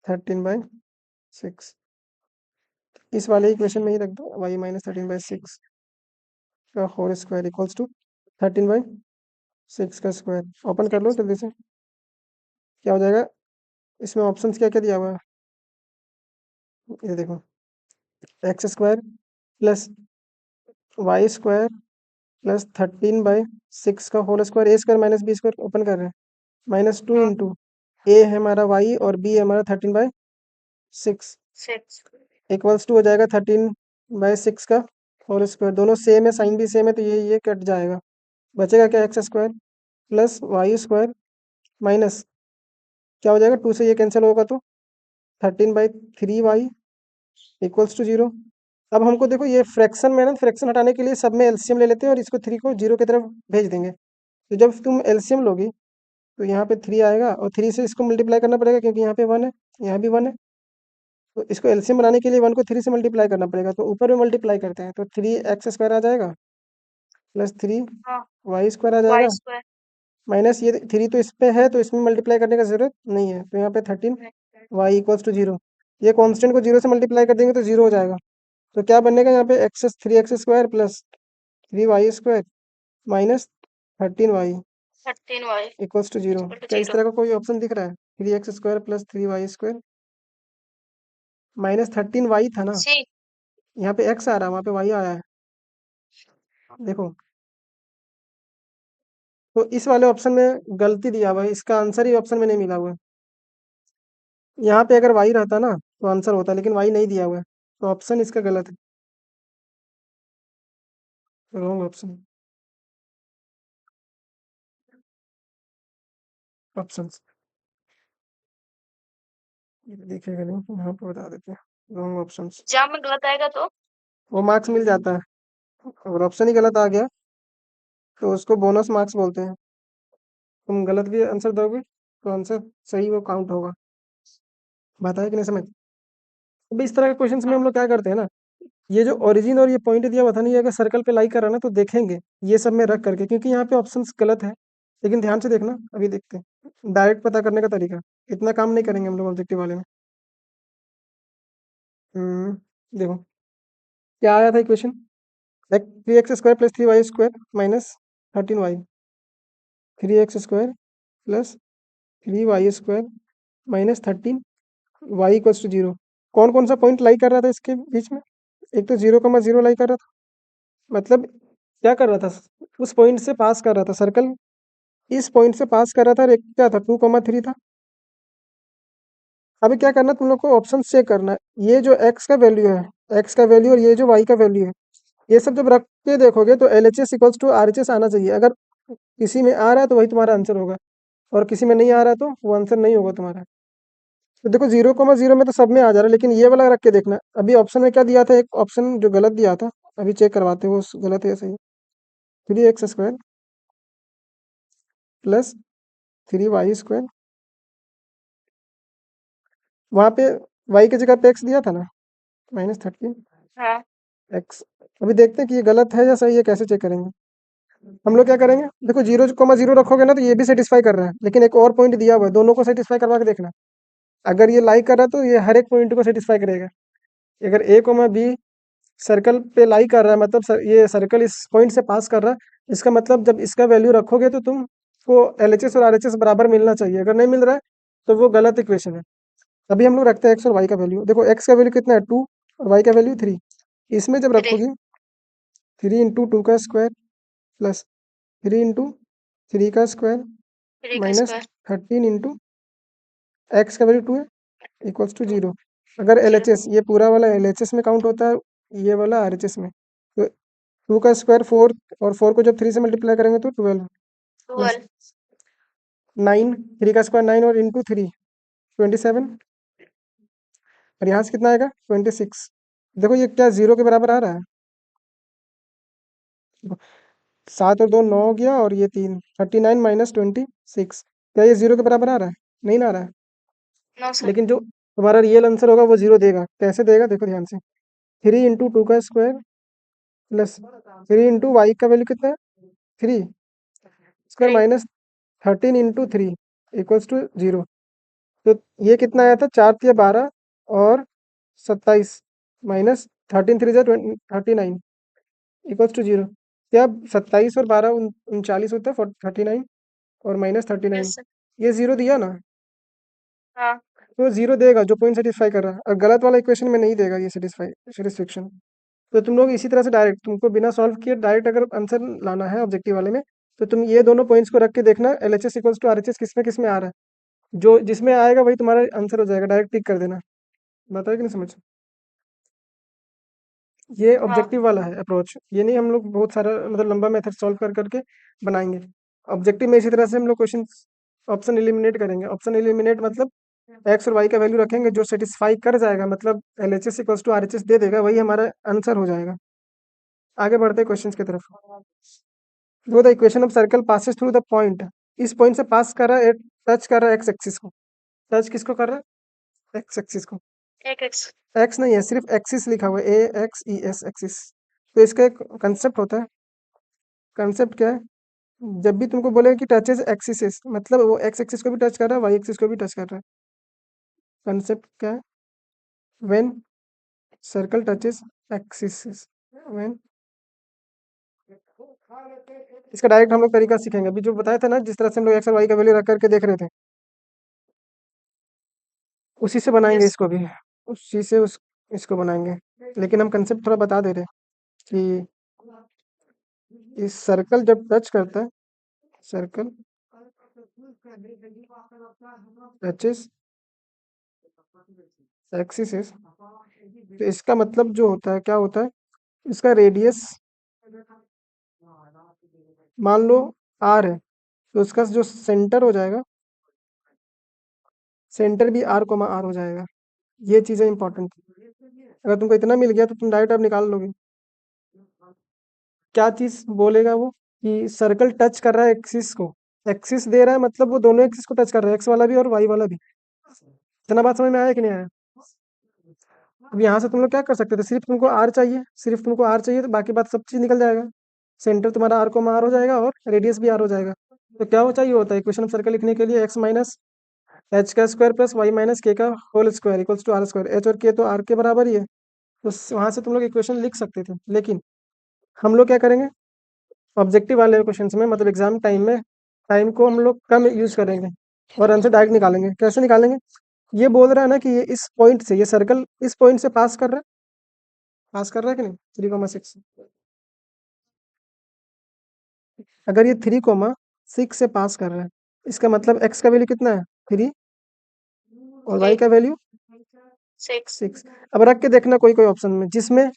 13/6 इस वाले इक्वेशन में ही रख दो, वाई माइनस 13/6 का होल स्क्वायर इक्वल्स टू 13/6 का स्क्वायर। ओपन कर लो जल्दी से, क्या हो जाएगा। इसमें ऑप्शंस क्या क्या दिया हुआ है, ये देखो, x square plus y square plus 13/6 का whole square, a square minus b square open कर रहे हैं, -2 हाँ इंटू ए है हमारा वाई और बी है हमारा 13/6 6। इक्वल्स टू हो जाएगा 13/6 का होल स्क्वायर। दोनों सेम है, साइन भी सेम है, तो ये कट जाएगा। बचेगा क्या, x square plus y square minus क्या हो जाएगा, 2 से ये कैंसिल होगा तो 13/3 वाई इक्वल्स टू 0। अब हमको देखो ये फ्रैक्शन में ना, फ्रैक्शन हटाने के लिए सब में एलसीएम ले लेते हैं और इसको 3 को 0 की तरफ भेज देंगे। तो जब तुम एलसीएम लोगी तो यहाँ पे 3 आएगा और 3 से इसको मल्टीप्लाई करना पड़ेगा क्योंकि यहाँ पे 1 है, यहाँ भी 1 है। तो इसको एलसीएम बनाने के लिए 1 को 3 से मल्टीप्लाई करना पड़ेगा, तो ऊपर में मल्टीप्लाई करते हैं तो 3x² आ जाएगा प्लस 3y² हाँ आ वाई जाएगा स्क्वायर माइनस ये 3 तो इस पे है तो इसमें मल्टीप्लाई करने का जरूरत नहीं है, तो यहाँ पे 13y = 0। ये कांस्टेंट को 0 से मल्टीप्लाई कर देंगे तो 0 हो जाएगा। तो क्या बनेगा यहाँ पे 3x² plus 3y² minus 13y 13y = 0। Equal to क्या इस 0। तरह का कोई ऑप्शन दिख रहा है? 3x² plus 3y² minus 13y था ना, सी यहाँ पे x आ रहा है, वहाँ पे y आया है, देखो। तो इस वाले ऑप्शन में गलती दिया हुआ है, इसका आंसर ही ऑप्शन में नहीं मिला हुआ है। यहाँ पे अगर y रहता ना तो आंसर होता, लेकिन y नहीं दिया हुआ है, तो ऑप्शन इसका गलत है, रॉन्ग ऑप्शन। ऑप्शंस दिखेगा नहीं, यहाँ पे बता देते हैं, रॉन्ग ऑप्शंस। एग्जाम में गलत आएगा तो वो मार्क्स मिल जाता है, अगर ऑप्शन ही गलत आ गया तो उसको बोनस मार्क्स बोलते हैं। तुम गलत भी आंसर दोगे तो आंसर सही वो काउंट होगा। बात है कि नहीं समझ? अब इस तरह के क्वेश्चंस में हम हाँ लोग क्या करते हैं ना, ये जो ओरिजिन और ये पॉइंट दिया हुआ था ना, ये अगर सर्कल पे लाइक कर रहा है ना तो देखेंगे ये सब में रख करके, क्योंकि यहाँ पे ऑप्शंस गलत है। लेकिन ध्यान से देखना, अभी देखते हैं डायरेक्ट पता करने का तरीका। इतना काम नहीं करेंगे हम लोग ऑब्जेक्टिव वाले में। देखो क्या आया था equation, 3x² plus 3y² minus 13y, 3x² plus 3y² minus 13y = 0। कौन कौन सा पॉइंट लाई कर रहा था इसके बीच में? एक तो 0,0 लाई कर रहा था, मतलब क्या कर रहा था, उस पॉइंट से पास कर रहा था, सर्कल इस पॉइंट से पास कर रहा था, और एक क्या था 2,3 था। अभी क्या करना, तुम लोग को ऑप्शन चेक करना है, ये जो x का वैल्यू है, x का वैल्यू और ये जो y का वैल्यू है, ये सब जब रख के देखोगे तो LHS = RHS आना चाहिए। अगर किसी में आ रहा है तो वही तुम्हारा आंसर होगा, और किसी में नहीं आ रहा है तो वो आंसर नहीं होगा तुम्हारा। तो देखो 0,0 में तो सब में आ जा रहा है, लेकिन ये वाला रख के देखना। अभी ऑप्शन में क्या दिया था, एक ऑप्शन जो गलत दिया था, अभी चेक करवाते हैं वो गलत है या सही। 3x² प्लस 3y², वहाँ पे y की जगह पे x दिया था ना, माइनस 13 हाँ x। अभी देखते हैं कि ये गलत है या सही है, कैसे चेक करेंगे हम लोग। क्या करेंगे, देखो 0,0 रखोगे ना तो ये भी सेटिस्फाई कर रहा है, लेकिन एक और पॉइंट दिया हुआ है, दोनों को सेटिस्फाई करवा के देखना। अगर ये लाइक कर रहा है तो ये हर एक पॉइंट को सेटिस्फाई करेगा। अगर a, b सर्कल पे लाई कर रहा है, मतलब ये सर्कल इस पॉइंट से पास कर रहा है, इसका मतलब जब इसका वैल्यू रखोगे तो तुमको LHS और RHS बराबर मिलना चाहिए। अगर नहीं मिल रहा है तो वो गलत इक्वेशन है। अभी हम लोग रखते हैं x और y का वैल्यू। देखो x का वैल्यू कितना है 2 और y का वैल्यू 3। इसमें जब 3 रखोगी 3 × 2 का स्क्वायर प्लस 3 × 3 का स्क्वायर 3 का माइनस स्क्वायर 13 × x का वैल्यू 2 है = 0। अगर 0 LHS, ये पूरा वाला LHS में काउंट होता है, ये वाला RHS में। तो 2 का स्क्वायर 4, और 4 को जब 3 से मल्टीप्लाई करेंगे तो 12 प्लस 12 9, 3 का स्क्वायर 9 और इंटू 3 27, और यहाँ से कितना आएगा 26। देखो ये क्या 0 के बराबर आ रहा है? 7 और 2 9 हो गया, और ये 3 39 माइनस 26। क्या ये 0 के बराबर आ रहा है? नहीं ना आ रहा है। नो सर लेकिन जो तुम्हारा रियल आंसर होगा वो 0 देगा। कैसे देगा देखो ध्यान से, 3 × 2 का स्क्वायर प्लस 3 × y का वैल्यू कितना है 3 स्क्वायर 3 माइनस 13 × 3 = 0। तो ये कितना आया था 4 × 12 और 27 माइनस 13 3 39 = 0। क्या 27 और 12 39 होता है 39 और माइनस 39, यस सर ये 0 दिया ना, हाँ तो 0 देगा जो पॉइंट सेटिस्फाई कर रहा है, और गलत वाला इक्वेशन में नहीं देगा ये सेटिस्फेक्शन। तो तुम लोग इसी तरह से डायरेक्ट, तुमको बिना सॉल्व किए डायरेक्ट अगर आंसर लाना है ऑब्जेक्टिव वाले में, तो तुम ये दोनों पॉइंट्स को रख के देखना LHS = RHS किस में आ रहा है, जो जिसमें आएगा वही तुम्हारा आंसर हो जाएगा, डायरेक्ट टिक कर देना। बताओ कि नहीं समझ? ये हाँ ऑब्जेक्टिव वाला है अप्रोच, ये नहीं हम लोग बहुत सारा मतलब लंबा मेथड सॉल्व कर करके बनाएंगे। ऑब्जेक्टिव में इसी तरह से हम लोग क्वेश्चन ऑप्शन एलिमिनेट करेंगे। ऑप्शन एलिमिनेट मतलब एक्स और वाई का वैल्यू रखेंगे, जो सेटिस्फाई कर जाएगा, मतलब LHS इक्वल्स टू RHS दे देगा, वही हमारा आंसर हो जाएगा। आगे बढ़ते हैं क्वेश्चन की तरफ। वो the equation of circle passes through the point, इस पॉइंट से पास कर रहा है, टच कर रहा है एक्स एक्सिस को। टच किसको कर रहा है? एक्स एक्सिस को। एक एक्स एक्स नहीं है, सिर्फ एक्सिस लिखा हुआ है, AXES एक्सिस। तो इसका एक कंसेप्ट होता है। कंसेप्ट क्या है? जब भी तुमको बोलेगा कि टचेज एक्सिस, मतलब वो एक्स एक्सिस को भी टच कर रहा है, वाई एक्सिस को भी टच कर रहा है। कंसेप्ट क्या है? When circle touches axis, when. इसका डायरेक्ट हम लोग तरीका सीखेंगे। अभी जो बताया था ना, जिस तरह से हम लोग एक्स और वाई का वैल्यू रख करके देख रहे थे, उसी से बनाएंगे यस इसको भी। उसी से इसको बनाएंगे। लेकिन हम कंसेप्ट थोड़ा बता दे रहे हैं कि इस सर्कल जब टच करता है, सर्कल टचेस एक्सिस, तो इसका मतलब जो होता है, क्या होता है? इसका रेडियस मान लो R है, तो उसका जो सेंटर हो जाएगा, सेंटर भी R, R हो जाएगा। ये चीज़ें इंपॉर्टेंट। अगर तुमको इतना मिल गया तो तुम डायरेक्ट अब निकाल लोगे। क्या चीज़ बोलेगा वो? कि सर्कल टच कर रहा है एक्सिस को। एक्सिस दे रहा है, मतलब वो दोनों एक्सिस को टच कर रहा है, एक्स वाला भी और वाई वाला भी। इतना बात समझ में आया कि नहीं आया? अब यहाँ से तुम लोग क्या कर सकते थे? सिर्फ तुमको आर चाहिए, सिर्फ तुमको आर चाहिए, तो बाकी बात सब चीज़ निकल जाएगा। सेंटर तुम्हारा R, R हो जाएगा और रेडियस भी R हो जाएगा। तो क्या वो चाहिए होता है इक्वेशन ऑफ सर्कल लिखने के लिए? एक्स माइनस एच का square plus y minus k का whole square equals to R square. H और के तो R के बराबर ही है, तो वहाँ से तुम लोग इक्वेशन लिख सकते थे। लेकिन हम लोग क्या करेंगे? ऑब्जेक्टिव वाले क्वेश्चन में, मतलब एग्जाम टाइम में, टाइम को हम लोग कम यूज करेंगे और आंसर डायरेक्ट निकालेंगे। कैसे निकालेंगे? ये बोल रहा है ना कि ये इस पॉइंट से, ये सर्कल इस पॉइंट से पास कर रहा है, पास कर रहा है कि नहीं? 3,6। अगर ये 3,6 से पास कर रहा है, इसका मतलब एक्स का वैल्यू कितना है? 3, और वाई का वैल्यू सिक्स 6। अब रख के देखना कोई कोई ऑप्शन में जिसमें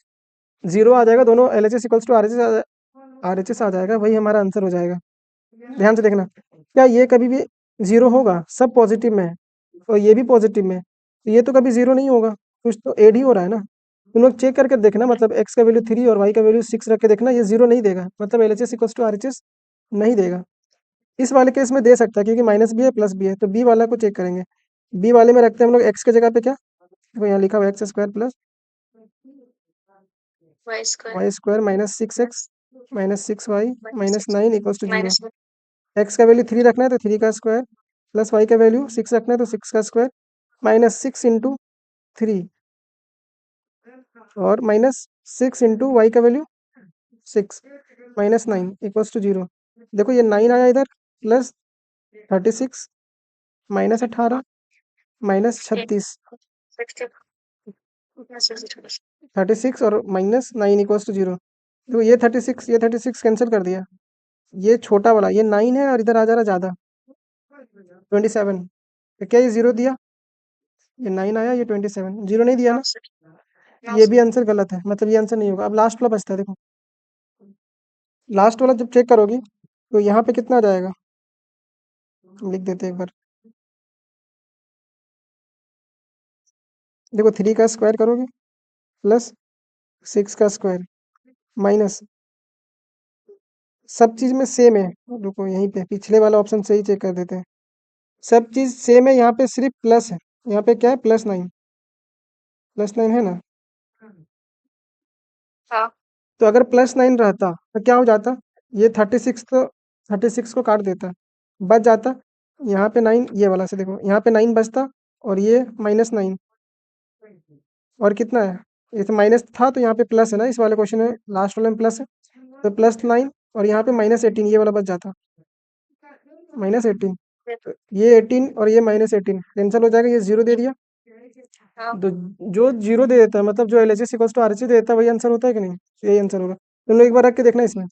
0 आ जाएगा, दोनों LHS इक्वल्स टू RHS आ जाएगा, वही हमारा आंसर हो जाएगा। ध्यान से देखना, क्या ये कभी भी 0 होगा? सब पॉजिटिव में है और ये भी पॉजिटिव में है, तो ये तो कभी 0 नहीं होगा। कुछ तो ऐड ही हो रहा है ना। तुम लोग चेक करके देखना, मतलब एक्स का वैल्यू 3 और वाई का वैल्यू 6 रख के देखना, ये 0 नहीं देगा, मतलब LHS इक्वल्स टू RHS नहीं देगा। इस वाले केस में दे सकता है, क्योंकि माइनस भी है प्लस भी है, तो बी वाला को चेक करेंगे। बी वाले में रखते हैं हम लोग एक्स की जगह पे क्या? देखो यहाँ लिखा हुआ x square plus y square y square minus 6x minus 6y minus minus six 9 equals to 0। Minus x का वैल्यू 3 रखना है तो 3 का स्क्वायर, प्लस वाई का वैल्यू 6 रखना है तो 6 का स्क्वायर, माइनस 6 इंटू 3, और माइनस 6 इंटू वाई का वैल्यू 6 माइनस 9 इक्वल्स टू 0। देखो ये 9 आया इधर, प्लस 36 माइनस 18 माइनस 36, 36 और माइनस 9 इक्वल्स टू 0। देखो ये 36, ये 36 कैंसिल कर दिया, ये छोटा वाला ये 9 है और इधर आ जा रहा ज़्यादा 27। तो क्या ये 0 दिया? ये 9 आया, ये 27, 0 नहीं दिया ना। ये भी आंसर गलत है, मतलब ये आंसर नहीं होगा। अब लास्ट वाला बचता है, देखो लास्ट वाला जब चेक करोगी तो यहाँ पे कितना आ जाएगा, लिख देते हैं एक बार। देखो 3 का स्क्वायर करोगे प्लस 6 का स्क्वायर माइनस, सब चीज़ में सेम है। रुको यहीं पे पिछले वाला ऑप्शन से ही चेक कर देते हैं। सब चीज़ सेम है, यहाँ पे सिर्फ प्लस है। यहाँ पे क्या है? +9, +9 है ना। हाँ तो अगर +9 रहता तो क्या हो जाता? ये 36 तो 36 को काट देता, बच जाता यहाँ पे 9, ये वाला से देखो यहाँ पे 9 बचता, और ये -9, और कितना है? ये तो माइनस था, तो यहाँ पे प्लस है ना, इस वाले क्वेश्चन में लास्ट वाले में प्लस है, तो +9 और यहाँ पे -18, ये वाला बच जाता, -18। तो ये 18 और ये -18 कैंसिल हो जाएगा, ये 0 दे दिया। हाँ तो जो 0 दे देता है, मतलब जो LHS इक्वल्स टू RHS दे देता है, वही आंसर होता है कि नहीं? यही आंसर होगा। तुम लोग एक बार रख के देखना, इसमें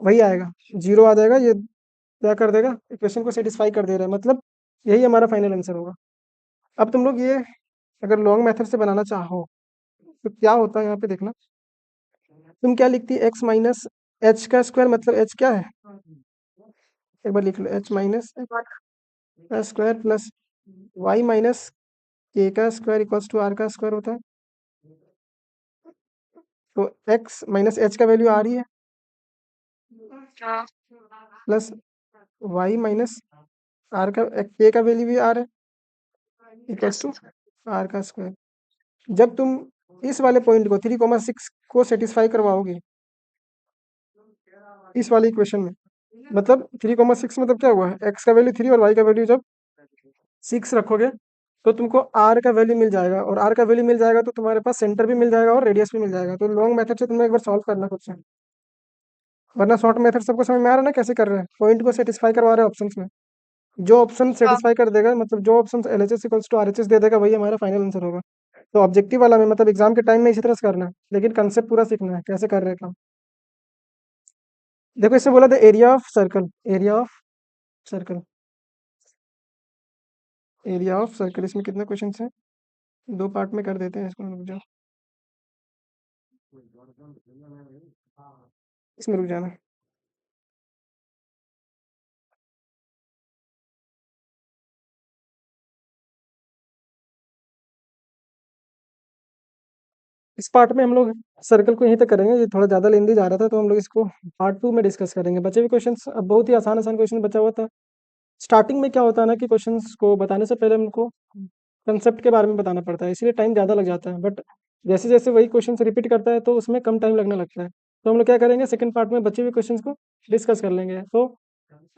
वही आएगा, 0 आ जाएगा। ये क्या कर देगा? इक्वेशन को सेटिस्फाई कर दे रहा है, मतलब यही हमारा फाइनल आंसर होगा। अब तुम लोग ये अगर लॉन्ग मेथड से बनाना चाहो तो क्या होता है, यहाँ पे देखना। तुम क्या लिखती है? एक्स माइनस एच का स्क्वायर, मतलब एच क्या है? एक बार लिख लो, h minus one square plus y minus k का स्क्वायर इक्वल्स टू आर का स्क्वायर होता है। तो x माइनस एच का वैल्यू आ रही है, हाँ प्लस y माइनस आर का के का वैल्यू भी आर है, इक्वल्स टू आर का स्क्वायर। जब तुम इस वाले पॉइंट को 3,6 को सेटिस्फाई करवाओगे इस वाली इक्वेशन में, मतलब 3,6 मतलब क्या हुआ, x का वैल्यू 3 और y का वैल्यू जब 6 रखोगे तो तुमको r का वैल्यू मिल जाएगा, और r का वैल्यू मिल जाएगा तो तुम्हारे पास सेंटर भी मिल जाएगा और रेडियस भी मिल जाएगा। तो लॉन्ग मेथड से तुम्हें एक बार सॉल्व करना खुद से, वरना शॉर्ट मेथड सबको समझ में आ रहा है ना कैसे कर रहे हैं। पॉइंट को सेटिस्फाई करवा रहे हैं ऑप्शंस में, जो ऑप्शन हाँ सेटिस्फाई कर देगा, मतलब जो option LHS equals to RHS दे देगा वही हमारा फाइनल आंसर होगा। तो ऑब्जेक्टिव वाला में मतलब एग्जाम के टाइम में इसी तरह से करना है, लेकिन कंसेप्ट पूरा सीखना है कैसे कर रहे हैं काम। देखो इससे बोला था area of circle, area of circle, area of circle. इसमें कितने क्वेश्चन हैं, 2 पार्ट में कर देते हैं इसको, रुक जाओ, इसमें रुक जाना। इस पार्ट में हम लोग सर्कल को यहीं तक करेंगे, ये थोड़ा ज़्यादा लेंदी जा रहा था तो हम लोग इसको पार्ट 2 में डिस्कस करेंगे। बचे हुए क्वेश्चंस, अब बहुत ही आसान आसान क्वेश्चन बचा हुआ था। स्टार्टिंग में क्या होता है ना कि क्वेश्चंस को बताने से पहले हमको कंसेप्ट के बारे में बताना पड़ता है, इसलिए टाइम ज़्यादा लग जाता है। बट जैसे जैसे वही क्वेश्चन रिपीट करता है तो उसमें कम टाइम लगने लगता है। तो हम लोग क्या करेंगे, सेकंड पार्ट में बचे हुए क्वेश्चंस को डिस्कस कर लेंगे। तो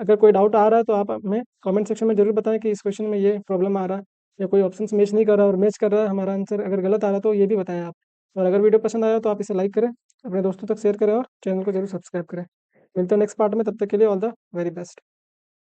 अगर कोई डाउट आ रहा है तो आप हमें कमेंट सेक्शन में जरूर बताएं कि इस क्वेश्चन में ये प्रॉब्लम आ रहा है, या कोई ऑप्शन मैच नहीं कर रहा और मैच कर रहा है हमारा आंसर अगर गलत आ रहा है तो ये भी बताएं आप। और अगर वीडियो पसंद आया तो आप इसे लाइक करें, अपने दोस्तों तक शेयर करें और चैनल को जरूर सब्सक्राइब करें। मिलते हैं नेक्स्ट पार्ट में, तब तक के लिए ऑल द वेरी बेस्ट।